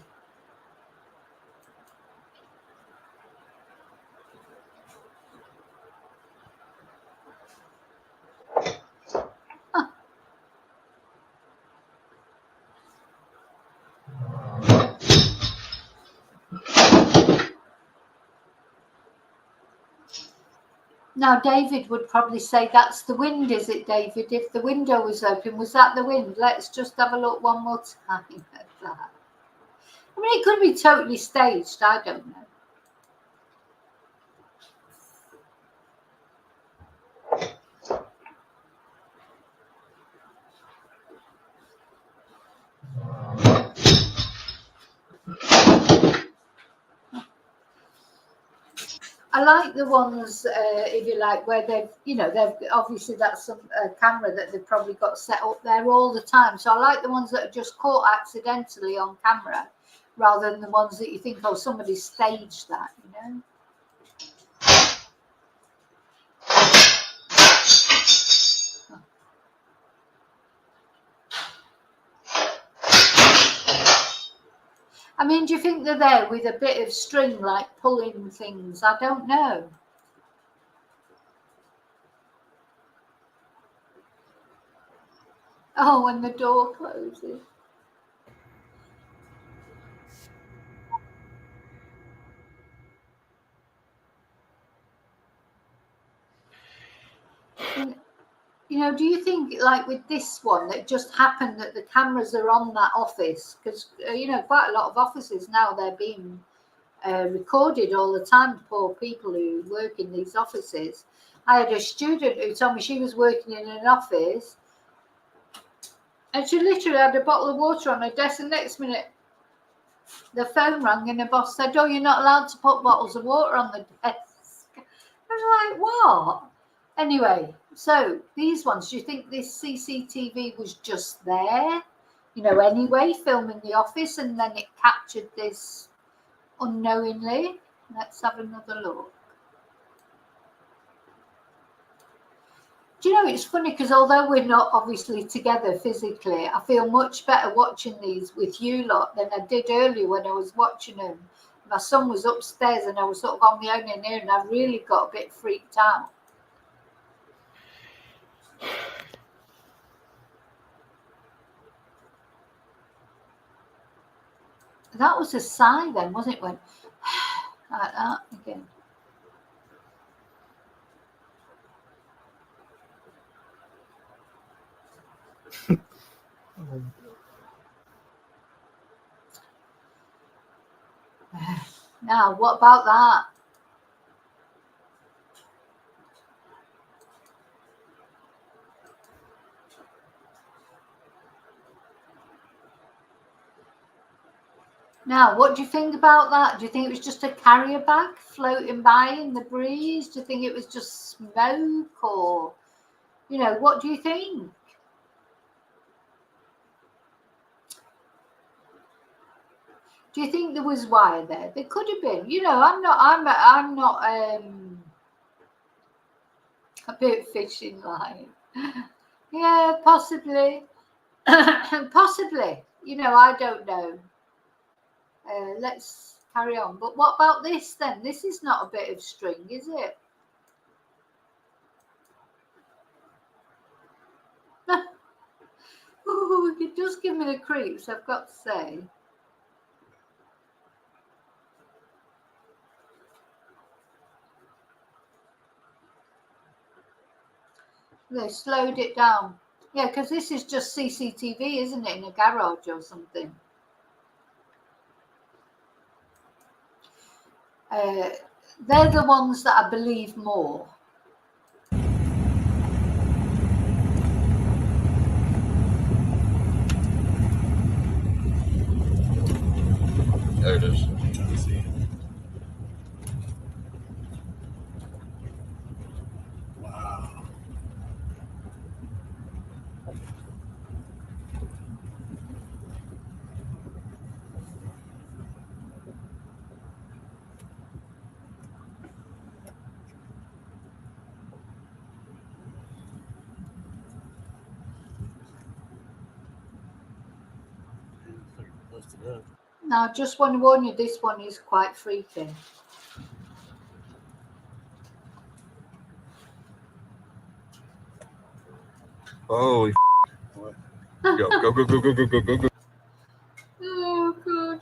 Now, David would probably say that's the wind, is it, David? If the window was open, was that the wind? Let's just have a look one more time at that. I mean, it could be totally staged. I don't know. I like the ones, if you like, where they've obviously that's some camera that they've probably got set up there all the time. So I like the ones that are just caught accidentally on camera, rather than the ones that you think, oh, somebody staged that, you know. I mean, do you think they're there with a bit of string, like pulling things? I don't know. Oh, when the door closes. You know, do you think, like with this one, that just happened that the cameras are on that office? Because, you know, quite a lot of offices now, they're being recorded all the time, poor people who work in these offices. I had a student who told me she was working in an office and she literally had a bottle of water on her desk, and next minute the phone rang and the boss said, oh, you're not allowed to put bottles of water on the desk. I was like, what? Anyway, so these ones, do you think this CCTV was just there, you know, anyway, filming the office, and then it captured this unknowingly? Let's have another look. Do you know, it's funny because although we're not obviously together physically, I feel much better watching these with you lot than I did earlier when I was watching them. My son was upstairs and I was sort of on my own in here, and I really got a bit freaked out. That was a sigh then, wasn't it? When like that again. Now, what about that? Now, what do you think about that? Do you think it was just a carrier bag floating by in the breeze? Do you think it was just smoke, or, you know, what do you think? Do you think there was wire there? There could have been. You know, I'm not a bit fishing line. Yeah, possibly. Possibly. You know, I don't know. Let's carry on. But what about this then? This is not a bit of string, is it? Ooh, it does give me the creeps, I've got to say. They slowed it down. Yeah, because this is just CCTV, isn't it, in a garage or something? They're the ones that I believe more. There it is. Now, I just want to warn you, this one is quite freaky. Holy go. Oh, God.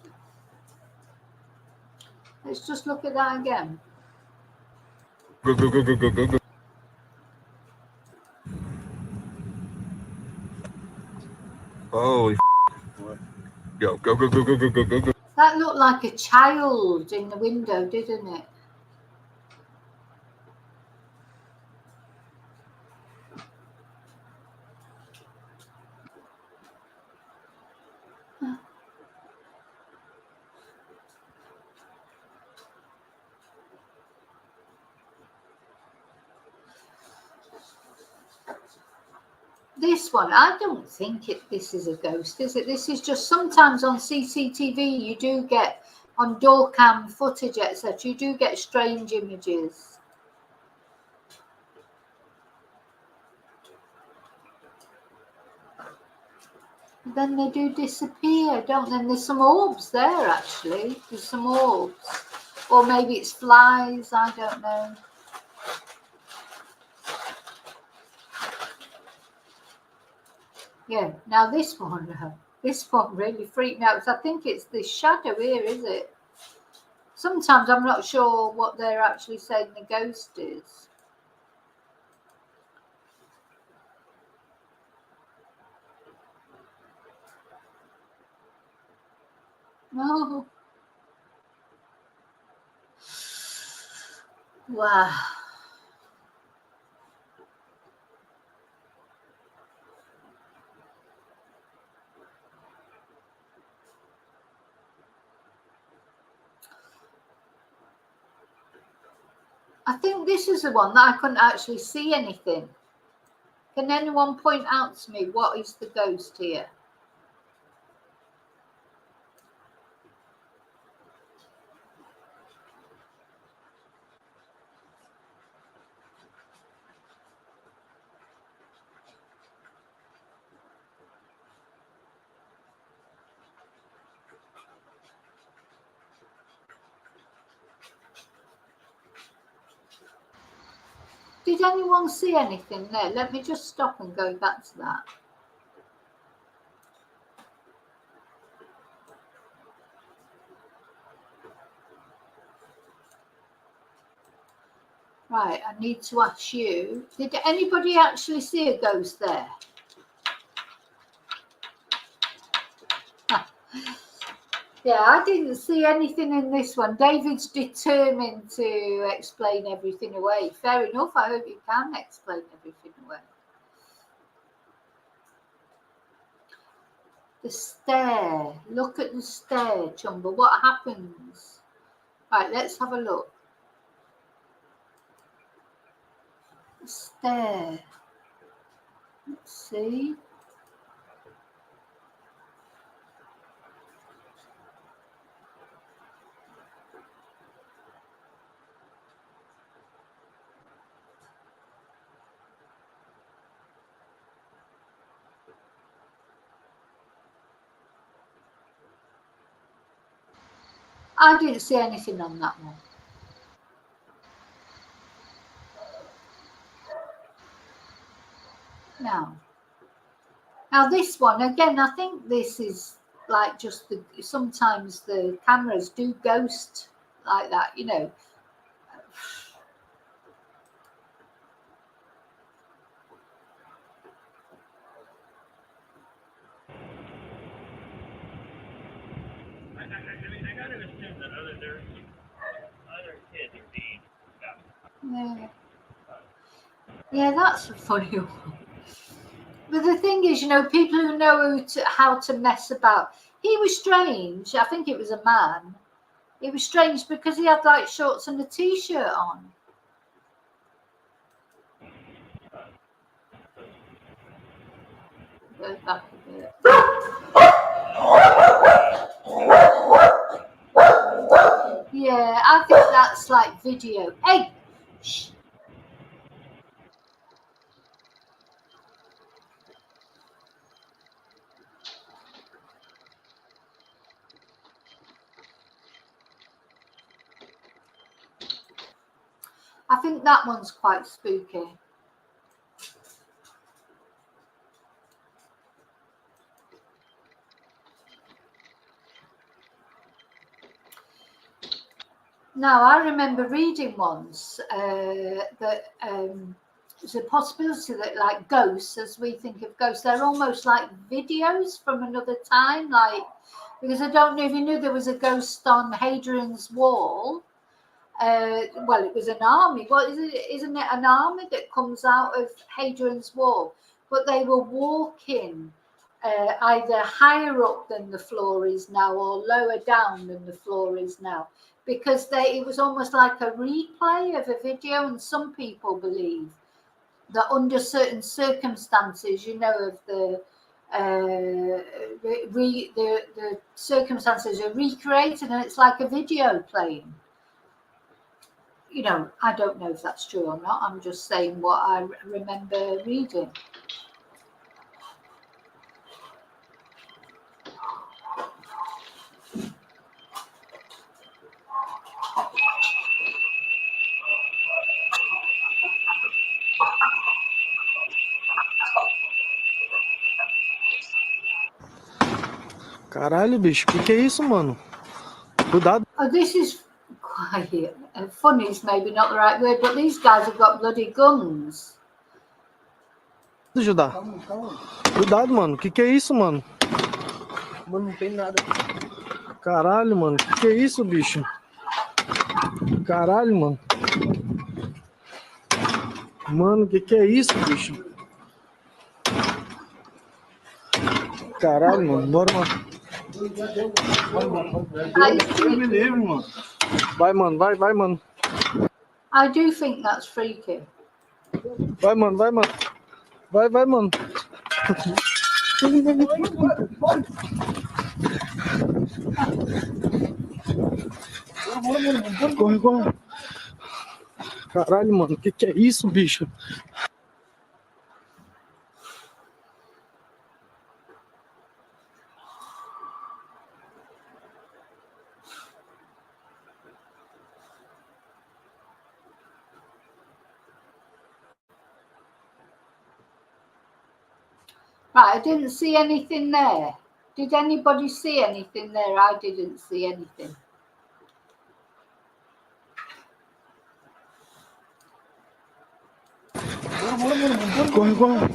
Let's just look at that again. Go. Holy go. That looked like a child in the window, didn't it? This one, I don't think this is a ghost, is it? This is just sometimes on CCTV you do get, on door cam footage, etc., you do get strange images. Then they do disappear, don't they? And there's some orbs there, actually. There's some orbs. Or maybe it's flies, I don't know. Yeah, now this one really freaked me out, because I think it's this shadow here, is it? Sometimes I'm not sure what they're actually saying the ghost is. Oh. Wow. I think this is the one that I couldn't actually see anything. Can anyone point out to me what is the ghost here? Did anyone see anything there? Let me just stop and go back to that. Right, I need to ask you, did anybody actually see a ghost there? Yeah, I didn't see anything in this one. David's determined to explain everything away. Fair enough, I hope you can explain everything away. The stair. Look at the stair, Chumba. What happens? Right, let's have a look. The stair. Let's see. I didn't see anything on that one. No. Now this one, again, I think this is like just sometimes the cameras do ghost like that, you know. Yeah. Yeah, that's a funny one. But the thing is, you know, people who know how to mess about. He was strange. I think it was a man. It was strange because he had like shorts and a t-shirt on. Go back a bit. Yeah, I think that's like video. Hey, shh. think that one's quite spooky. Now, I remember reading once that there's a possibility that, like ghosts, as we think of ghosts, they're almost like videos from another time. Like, because I don't know if you knew there was a ghost on Hadrian's Wall. Well, it was an army. Well, isn't it an army that comes out of Hadrian's Wall? But they were walking either higher up than the floor is now or lower down than the floor is now, because it was almost like a replay of a video. And some people believe that under certain circumstances, you know, of the circumstances are recreated and it's like a video playing. You know, I don't know if that's true or not. I'm just saying what I remember reading. Caralho, bicho, que é isso, mano? Cuidado. Oh, this is quiet. Funny is maybe not the right word, but these guys have got bloody guns. Ajudar. Cuidado, mano. Que é isso, mano? Mano, não tem nada. Caralho, mano. Que é isso, bicho? Caralho, mano. Mano, que é isso, bicho? Caralho, mano. Bora, mano. Eu me livre, mano. Vai, mano. Vai, mano. I do think that's freaky. Vai, mano. Vai, mano. Corre. Caralho, mano. Que é isso, bicho? Right, I didn't see anything there. Did anybody see anything there? I didn't see anything. Corre.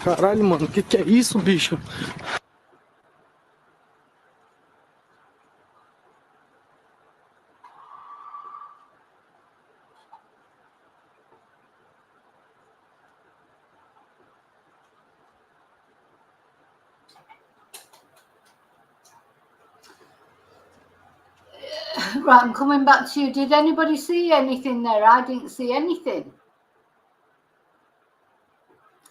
Caralho, mano. Que é isso, bicho? Right, I'm coming back to you. Did anybody see anything there? I didn't see anything.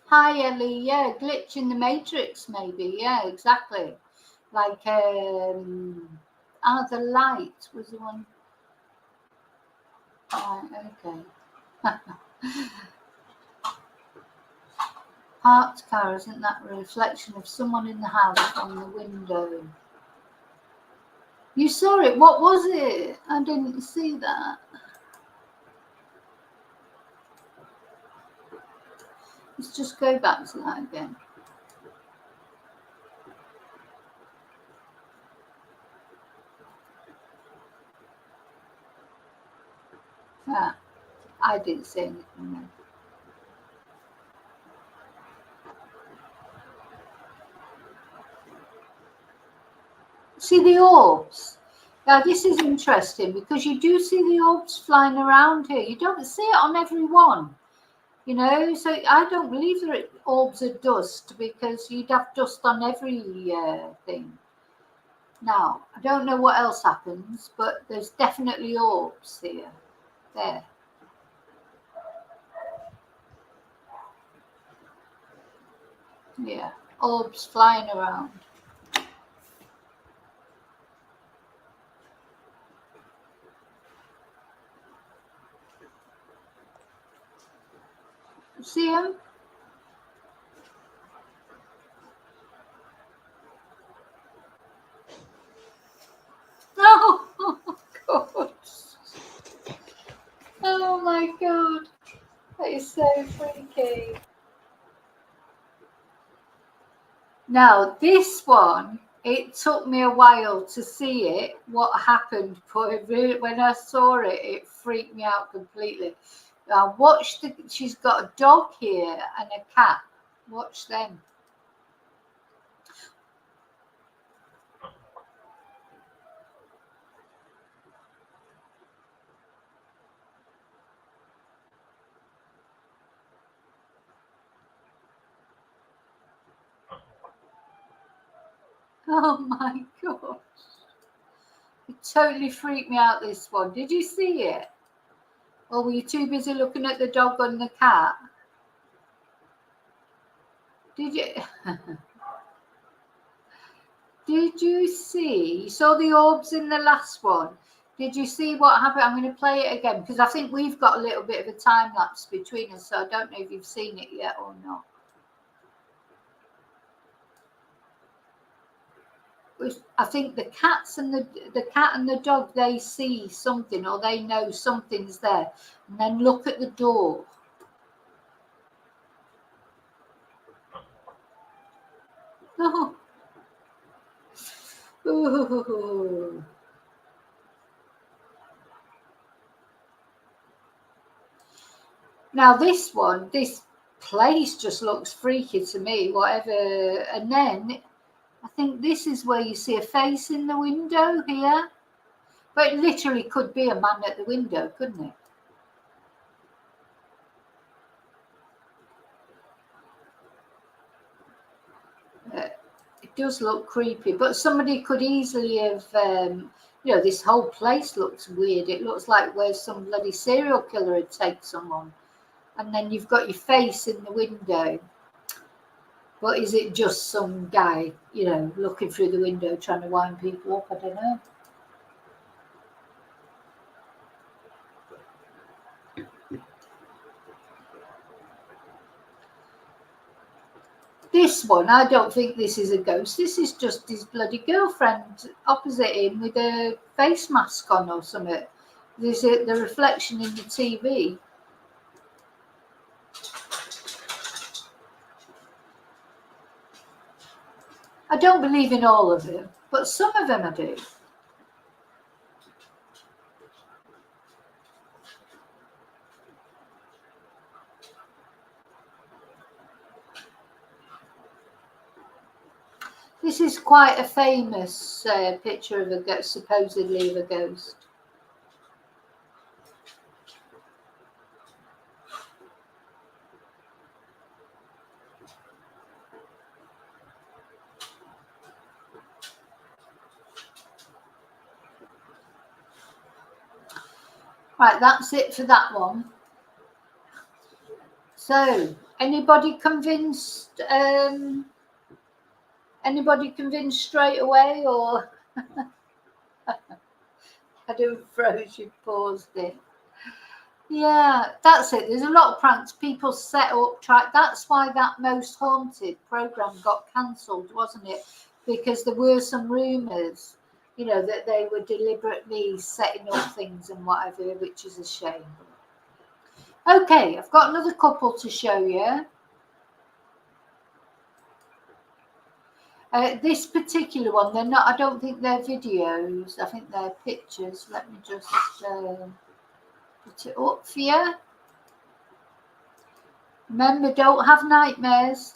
Hi, Ellie. Yeah, glitch in the matrix, maybe. Yeah, exactly. Like, the light was the one. Right, okay. Parked car, isn't that a reflection of someone in the house on the window? You saw it. What was it? I didn't see that. Let's just go back to that again. Ah, I didn't see anything there. See the orbs? Now this is interesting because you do see the orbs flying around here. You don't see it on every one, you know. So I don't believe that orbs are dust, because you'd have dust on every thing. Now I don't know what else happens, but there's definitely orbs here. There. Yeah, orbs flying around. See him? Oh, God. Oh, freaky. Now, this one, it took me a while to see it, what happened, but when I saw it, it freaked me out completely. Now, she's got a dog here and a cat. Watch them. Oh my God. It totally freaked me out, this one. Did you see it? Or were you too busy looking at the dog and the cat? Did you? Did you see? You saw the orbs in the last one. Did you see what happened? I'm going to play it again because I think we've got a little bit of a time lapse between us, so I don't know if you've seen it yet or not. I think the cats and the cat and the dog, they see something or they know something's there, and then look at the door. Oh. Ooh. Now this place just looks freaky to me, whatever. And then I think this is where you see a face in the window here. But it literally could be a man at the window, couldn't it? It does look creepy, but somebody could easily have, this whole place looks weird. It looks like where some bloody serial killer had taken someone. And then you've got your face in the window. But is it just some guy, looking through the window trying to wind people up? I don't know. This one, I don't think this is a ghost. This is just his bloody girlfriend opposite him with a face mask on or something. There's the reflection in the TV. I don't believe in all of them, but some of them I do. This is quite a famous picture of a ghost, supposedly of a ghost. Right, that's it for that one. So, anybody convinced? Anybody convinced straight away, or I didn't froze, you paused it. Yeah, that's it. There's a lot of pranks. People set up, that's why that Most Haunted program got cancelled, wasn't it? Because there were some rumours, that they were deliberately setting up things and whatever, which is a shame. Okay, I've got another couple to show you. This particular one, they're not. I don't think they're videos. I think they're pictures. Let me just put it up for you. Remember, don't have nightmares.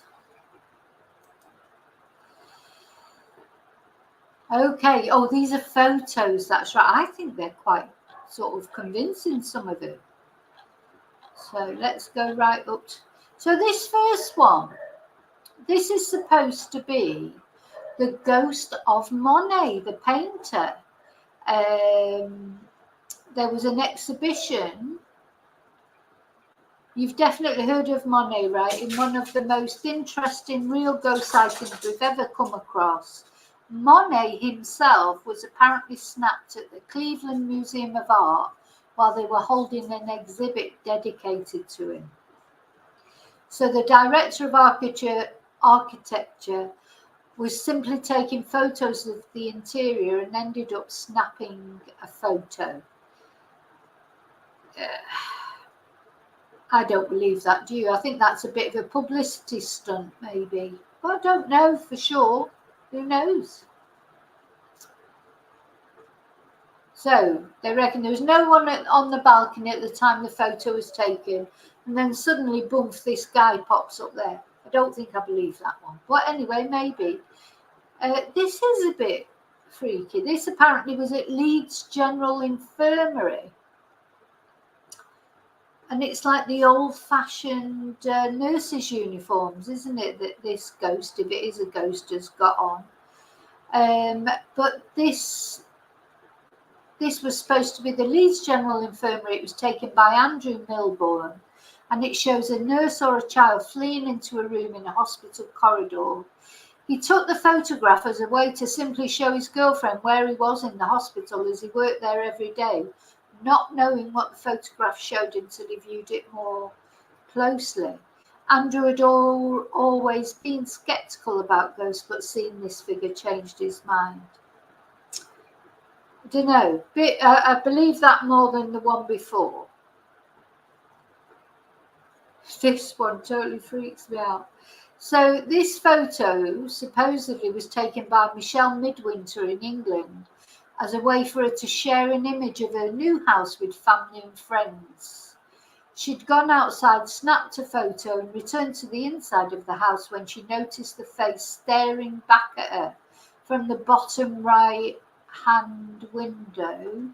Okay. Oh, these are photos. That's right. I think they're quite sort of convincing, some of them. So let's go right up. So this first one, this is supposed to be the ghost of Monet, the painter. There was an exhibition. You've definitely heard of Monet, right? In one of the most interesting real ghost sightings we've ever come across. Monet himself was apparently snapped at the Cleveland Museum of Art while they were holding an exhibit dedicated to him. So the director of architecture was simply taking photos of the interior and ended up snapping a photo. I don't believe that, do you? I think that's a bit of a publicity stunt, maybe. But I don't know for sure. Who knows? So they reckon there was no one on the balcony at the time the photo was taken, and then suddenly, boom, this guy pops up there. I don't think I believe that one. But anyway, maybe. This is a bit freaky. This apparently was at Leeds General Infirmary. And it's like the old-fashioned nurses' uniforms, isn't it, that this ghost, if it is a ghost, has got on. But this was supposed to be the Leeds General Infirmary. It was taken by Andrew Milbourne, and it shows a nurse or a child fleeing into a room in a hospital corridor. He took the photograph as a way to simply show his girlfriend where he was in the hospital, as he worked there every day, not knowing what the photograph showed until he viewed it more closely. Andrew had always been sceptical about ghosts, but seeing this figure changed his mind. I don't know. I believe that more than the one before. This one totally freaks me out. So this photo supposedly was taken by Michelle Midwinter in England as a way for her to share an image of her new house with family and friends. She'd gone outside, snapped a photo, and returned to the inside of the house when she noticed the face staring back at her from the bottom right-hand window.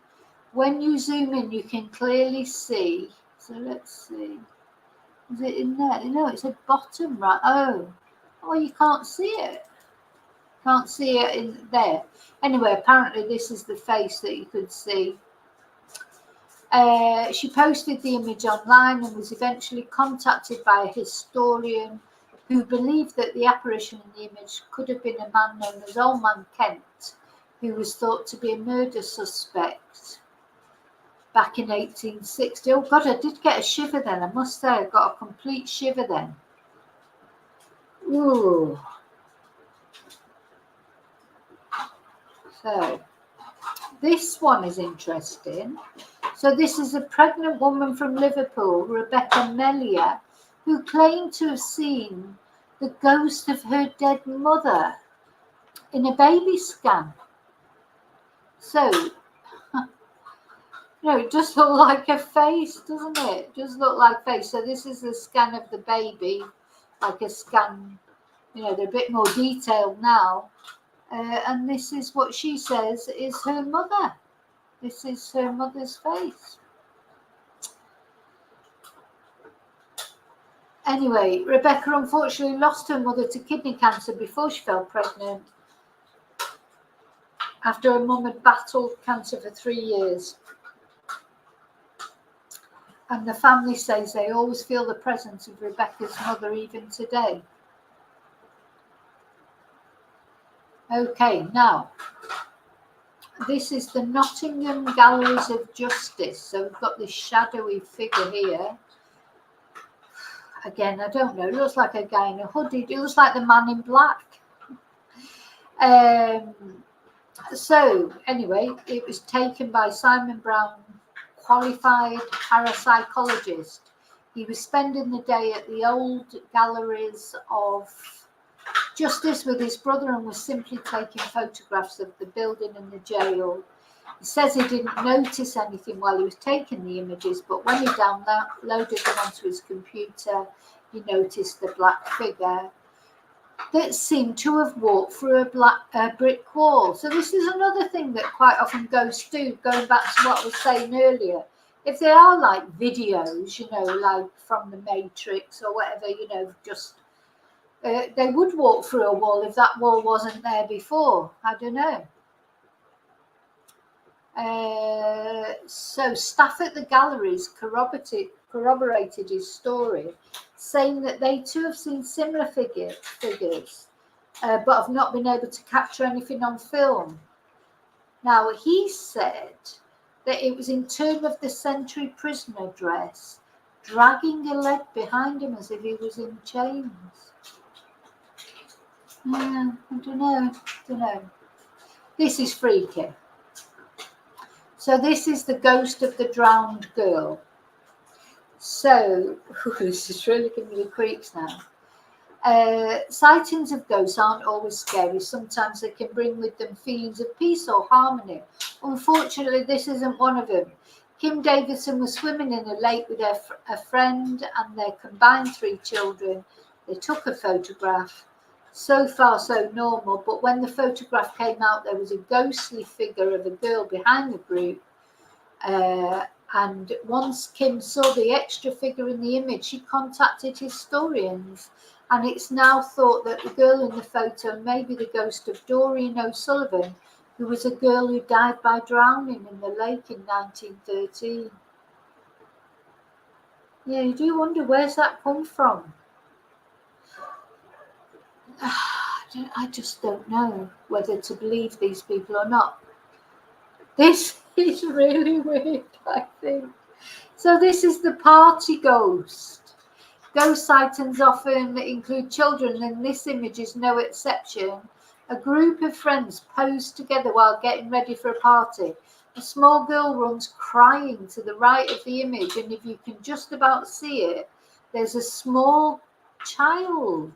When you zoom in, you can clearly see. So let's see. Is it in there? No, it's at bottom right. Oh, you can't see it. Can't see it in there. Anyway, apparently this is the face that you could see. She posted the image online and was eventually contacted by a historian who believed that the apparition in the image could have been a man known as Old Man Kent, who was thought to be a murder suspect back in 1860. Oh God, I did get a shiver then. I must say, I got a complete shiver then. Ooh. So this one is interesting. So this is a pregnant woman from Liverpool, Rebecca Melia, who claimed to have seen the ghost of her dead mother in a baby scan. So, it just looked like a face, doesn't it? It just looked like a face. So this is a scan of the baby, like a scan, they're a bit more detailed now. And this is what she says is her mother. This is her mother's face. Anyway, Rebecca unfortunately lost her mother to kidney cancer before she fell pregnant, after her mum had battled cancer for 3 years. And the family says they always feel the presence of Rebecca's mother even today. Okay, now, this is the Nottingham Galleries of Justice. So we've got this shadowy figure here. Again, I don't know. It looks like a guy in a hoodie. It looks like the Man in Black. So anyway, it was taken by Simon Brown, qualified parapsychologist. He was spending the day at the old Galleries of Justice with his brother and was simply taking photographs of the building and the jail. He says he didn't notice anything while he was taking the images, but when he downloaded them onto his computer, he noticed the black figure that seemed to have walked through a brick wall. So this is another thing that quite often ghosts do, going back to what I was saying earlier. If they are like videos, like from the Matrix or whatever, just they would walk through a wall if that wall wasn't there before. I don't know. So staff at the galleries corroborated his story, saying that they too have seen similar figures, but have not been able to capture anything on film. Now, he said that it was in turn of the century prisoner dress, dragging a leg behind him as if he was in chains. I don't know. This is freaky. So this is the ghost of the drowned girl. So, this is really giving me the creeps now. Sightings of ghosts aren't always scary. Sometimes they can bring with them feelings of peace or harmony. Unfortunately, this isn't one of them. Kim Davidson was swimming in a lake with a friend and their combined 3 children. They took a photograph. So far, so normal, but when the photograph came out, there was a ghostly figure of a girl behind the group. And once Kim saw the extra figure in the image, she contacted historians, and it's now thought that the girl in the photo may be the ghost of Doreen O'Sullivan, who was a girl who died by drowning in the lake in 1913. Yeah, you do wonder, where's that come from? I just don't know whether to believe these people or not. This is really weird, I think. So this is the party ghost. Ghost sightings often include children, and this image is no exception. A group of friends pose together while getting ready for a party. A small girl runs crying to the right of the image, and if you can just about see it, there's a small child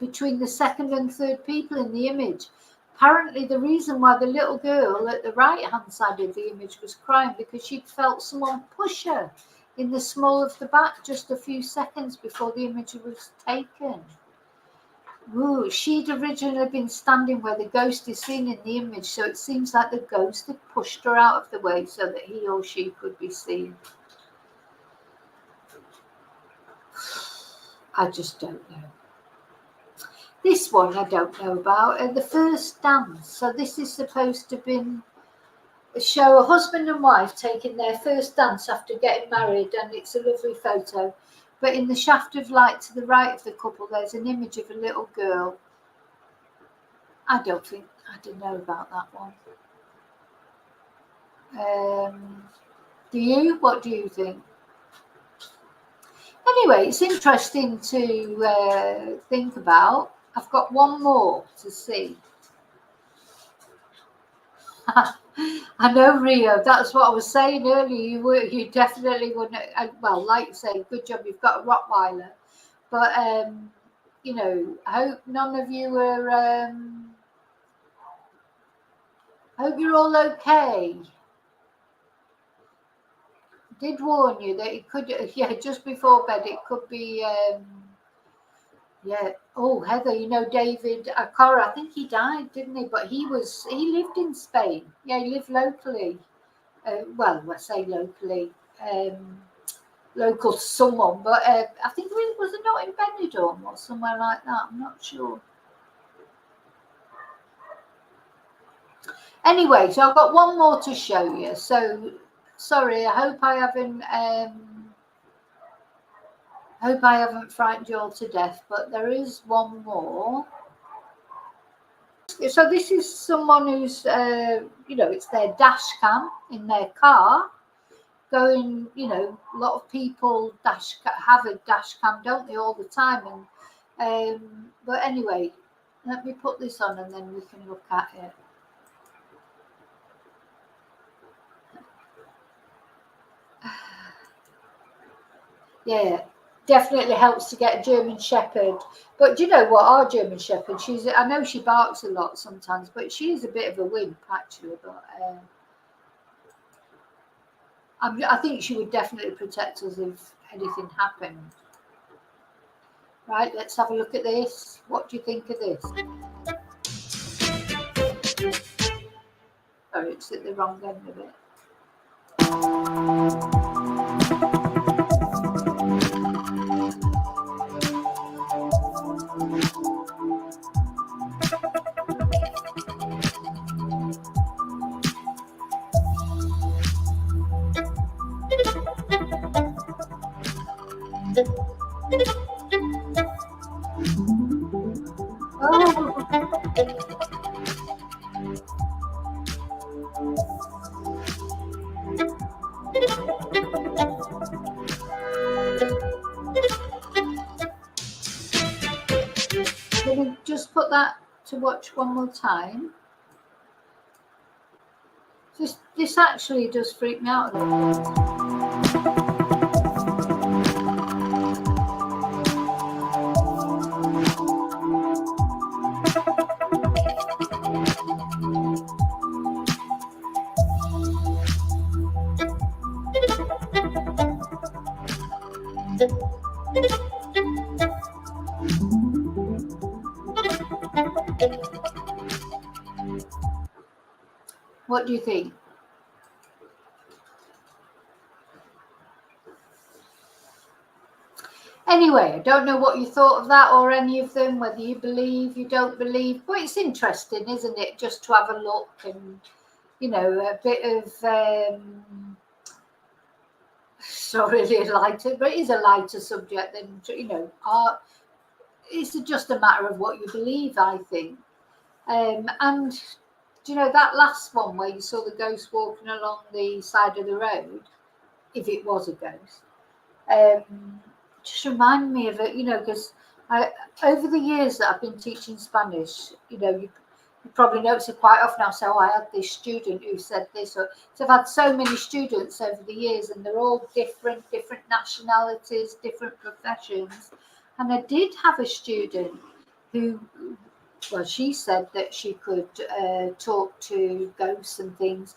between the second and third people in the image. Apparently, the reason why the little girl at the right-hand side of the image was crying because she'd felt someone push her in the small of the back just a few seconds before the image was taken. Ooh, she'd originally been standing where the ghost is seen in the image, so it seems like the ghost had pushed her out of the way so that he or she could be seen. I just don't know. This one I don't know about. The first dance. So this is supposed to be show a husband and wife taking their first dance after getting married, and it's a lovely photo. But in the shaft of light to the right of the couple, there's an image of a little girl. I didn't know about that one. Do you? What do you think? Anyway, it's interesting to think about. I've got one more to see. I know, Rio. That's what I was saying earlier. You definitely wouldn't. Well, like you say, good job. You've got a Rottweiler, but you know, I hope none of you are. Hope you're all okay. Did warn you that it could. Yeah, just before bed, it could be. Yeah. Oh, Heather, you know David Acora, I think he died, didn't he? But he lived in Spain. Yeah, he lived locally. Well, let's say locally, local to someone. But I think it was not in Benidorm or somewhere like that. I'm not sure. Anyway, so I've got one more to show you. So, sorry, I hope I haven't frightened you all to death, but there is one more. So this is someone who's, you know, it's their dash cam in their car going, you know, a lot of people have a dash cam, don't they, all the time. And but anyway, let me put this on and then we can look at it. Yeah. Definitely helps to get a German Shepherd. But do you know what? Our German Shepherd, I know she barks a lot sometimes, but she is a bit of a wimp, actually. But I think she would definitely protect us if anything happened. Right, let's have a look at this. What do you think of this? Sorry, it's at the wrong end of it. Can we just put that to watch one more time? This actually does freak me out a little bit. What do you think? Anyway, I don't know what you thought of that or any of them, whether you believe, you don't believe, but it's interesting, isn't it, just to have a look and, you know, a bit of, it's not really a lighter, but it is a lighter subject than, you know, art. It's just a matter of what you believe, I think. And, you know, that last one where you saw the ghost walking along the side of the road, if it was a ghost, just remind me of it, you know, because over the years that I've been teaching Spanish, you know, you probably notice it quite often. I'll say, oh, I had this student who said this. Or, so I've had so many students over the years, and they're all different nationalities, different professions. And I did have a student who, well, she said that she could talk to ghosts and things.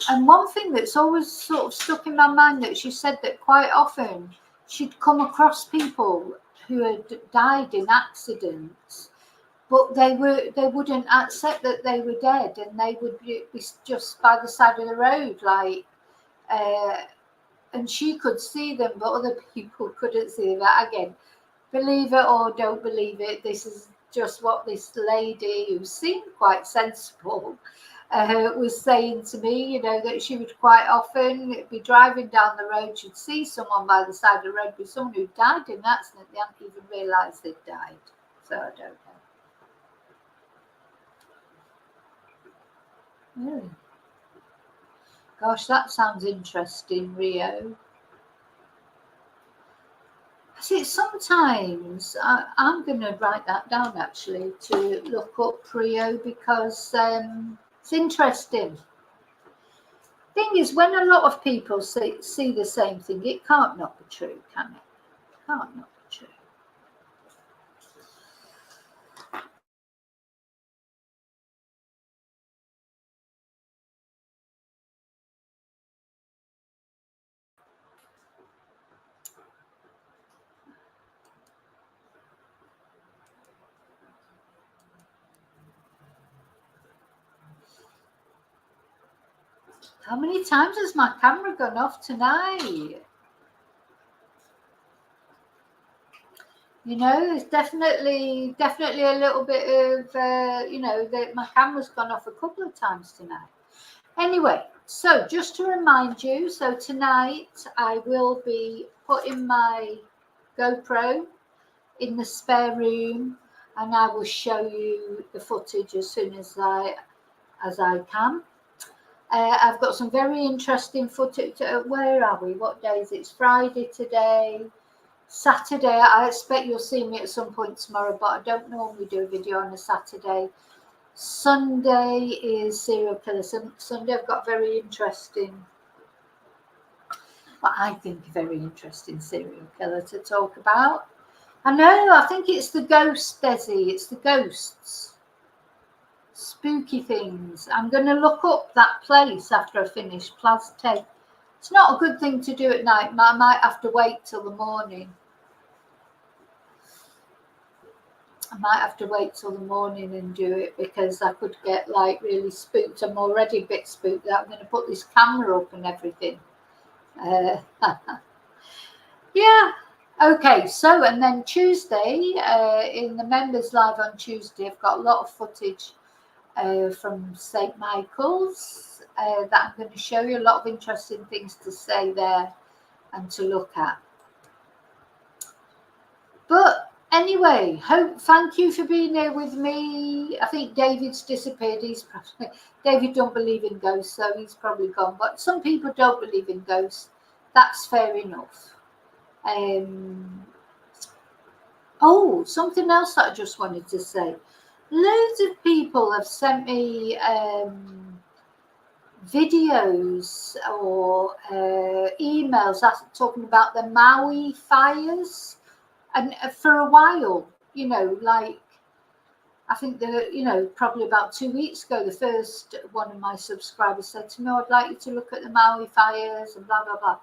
And one thing that's always sort of stuck in my mind, that she said that quite often she'd come across people who had died in accidents, but they wouldn't accept that they were dead, and they would be just by the side of the road, like, and she could see them, but other people couldn't see that. Again, believe it or don't believe it, this is just what this lady, who seemed quite sensible, was saying to me, you know, that she would quite often be driving down the road, she'd see someone by the side of the road, but someone who died in an accident, they hadn't even realised they'd died. So I don't know. Really? Gosh, that sounds interesting, Rio. See, sometimes I'm going to write that down actually, to look up Rio, because it's interesting. Thing is, when a lot of people see the same thing, it can't not be true, can it? Can't not be true. How many times has my camera gone off tonight? You know, there's definitely a little bit of, you know, that my camera's gone off a couple of times tonight. Anyway, so just to remind you, so tonight I will be putting my GoPro in the spare room, and I will show you the footage as soon as I can. I've got some very interesting footage. Where are we? What day is it? It's Friday today. Saturday, I expect you'll see me at some point tomorrow, but I don't normally do a video on a Saturday. Sunday is serial killer. Sunday I've got very interesting, what I think a very interesting serial killer to talk about. I know, I think it's the ghost, Desi. It's the ghosts. Spooky things. I'm going to look up that place after I finish Plazte. It's not a good thing to do at night. I might have to wait till the morning. I might have to wait till the morning and do it, because I could get like really spooked. I'm already a bit spooked that I'm going to put this camera up and everything. Yeah. Okay, so, and then Tuesday, in the members live on Tuesday, I've got a lot of footage from St. Michael's that I'm going to show you. A lot of interesting things to say there and to look at. But anyway, thank you for being there with me. I think David's disappeared. David don't believe in ghosts, so he's probably gone. But some people don't believe in ghosts. That's fair enough. Oh, something else that I just wanted to say. Loads of people have sent me videos or emails talking about the Maui fires. And for a while, you know, like, I think you know, probably about 2 weeks ago, the first one of my subscribers said to me, I'd like you to look at the Maui fires and blah, blah, blah.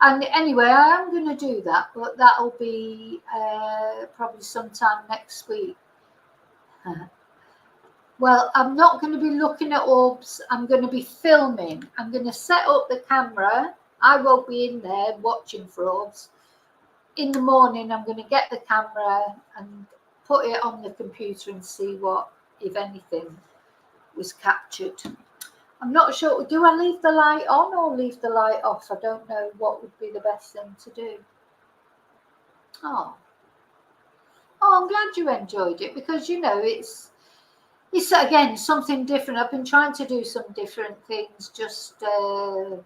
And anyway, I am going to do that, but that'll be probably sometime next week. Well, I'm not going to be looking at orbs. I'm going to be filming. I'm going to set up the camera. I won't be in there watching for orbs. In the morning, I'm going to get the camera and put it on the computer and see what, if anything, was captured. I'm not sure. Do I leave the light on or leave the light off? I don't know what would be the best thing to do. Oh, I'm glad you enjoyed it, because it's again something different. I've been trying to do some different things, just a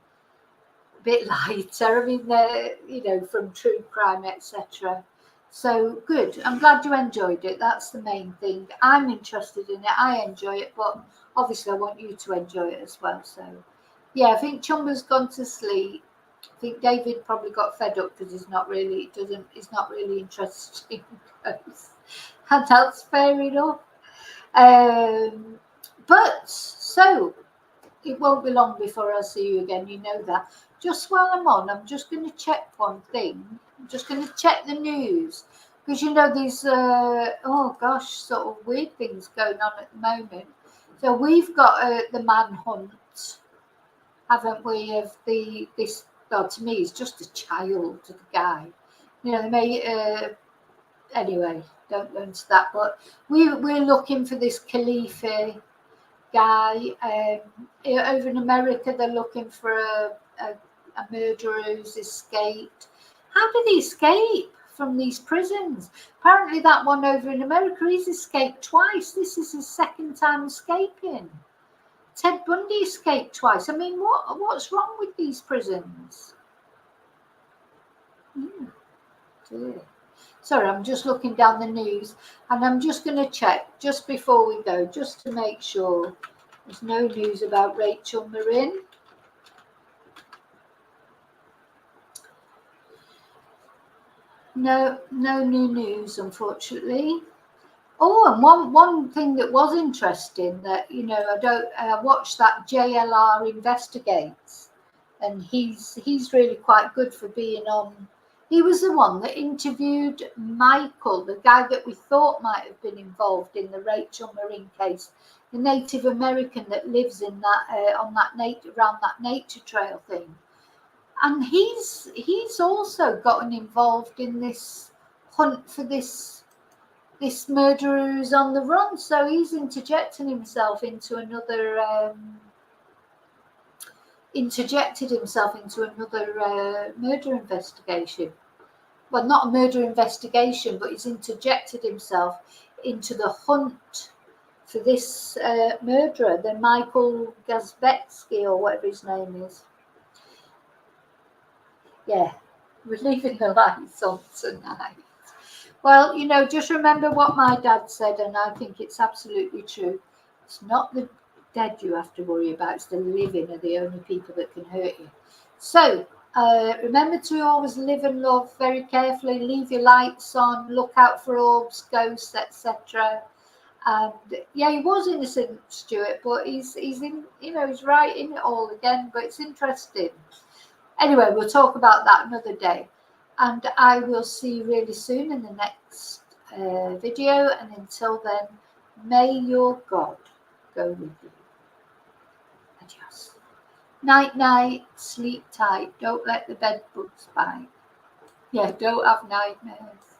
bit lighter. I mean, from true crime, etc. So good. I'm glad you enjoyed it. That's the main thing. I'm interested in it. I enjoy it, but obviously I want you to enjoy it as well. So yeah, I think Chumba's gone to sleep. I think David probably got fed up because he's not really interested in ghosts. And that's fair enough. But so it won't be long before I'll see you again. You know that. Just while I'm on, I'm just going to check one thing. I'm just going to check the news, because these sort of weird things going on at the moment. So we've got the manhunt, haven't we? Of this. Well, to me, he's just a child, the guy. They may. Anyway, don't go into that. But we're looking for this Khalifa guy. Over in America, they're looking for a murderer who's escaped. How did he escape from these prisons? Apparently that one over in America, he's escaped twice. This is his second time escaping. Ted Bundy escaped twice. I mean, what's wrong with these prisons? Dear. Sorry, I'm just looking down the news, and I'm just going to check just before we go, just to make sure there's no news about Rachel Marin. No new news, unfortunately. Oh, and one thing that was interesting, that I watched that JLR Investigates, and he's really quite good for being on. He was the one that interviewed Michael, the guy that we thought might have been involved in the Rachel Marin case, the Native American that lives in that around that nature trail thing. And he's also gotten involved in this hunt for this murderer who's on the run. So he's interjected himself into another murder investigation. Well, not a murder investigation, but he's interjected himself into the hunt for this murderer, the Michael Gazbetsky, or whatever his name is. Yeah, we're leaving the lights on tonight. Well, just remember what my dad said, and I think it's absolutely true. It's not the dead you have to worry about, it's the living are the only people that can hurt you. So remember to always live and love very carefully, leave your lights on, look out for orbs, ghosts, etc. And yeah, he was innocent, Stuart, but he's in, he's right in it all again. But it's interesting. Anyway, we'll talk about that another day, and I will see you really soon in the next video. And until then, may your God go with you. Adios. Night night, sleep tight. Don't let the bed bugs bite. Yeah, don't have nightmares.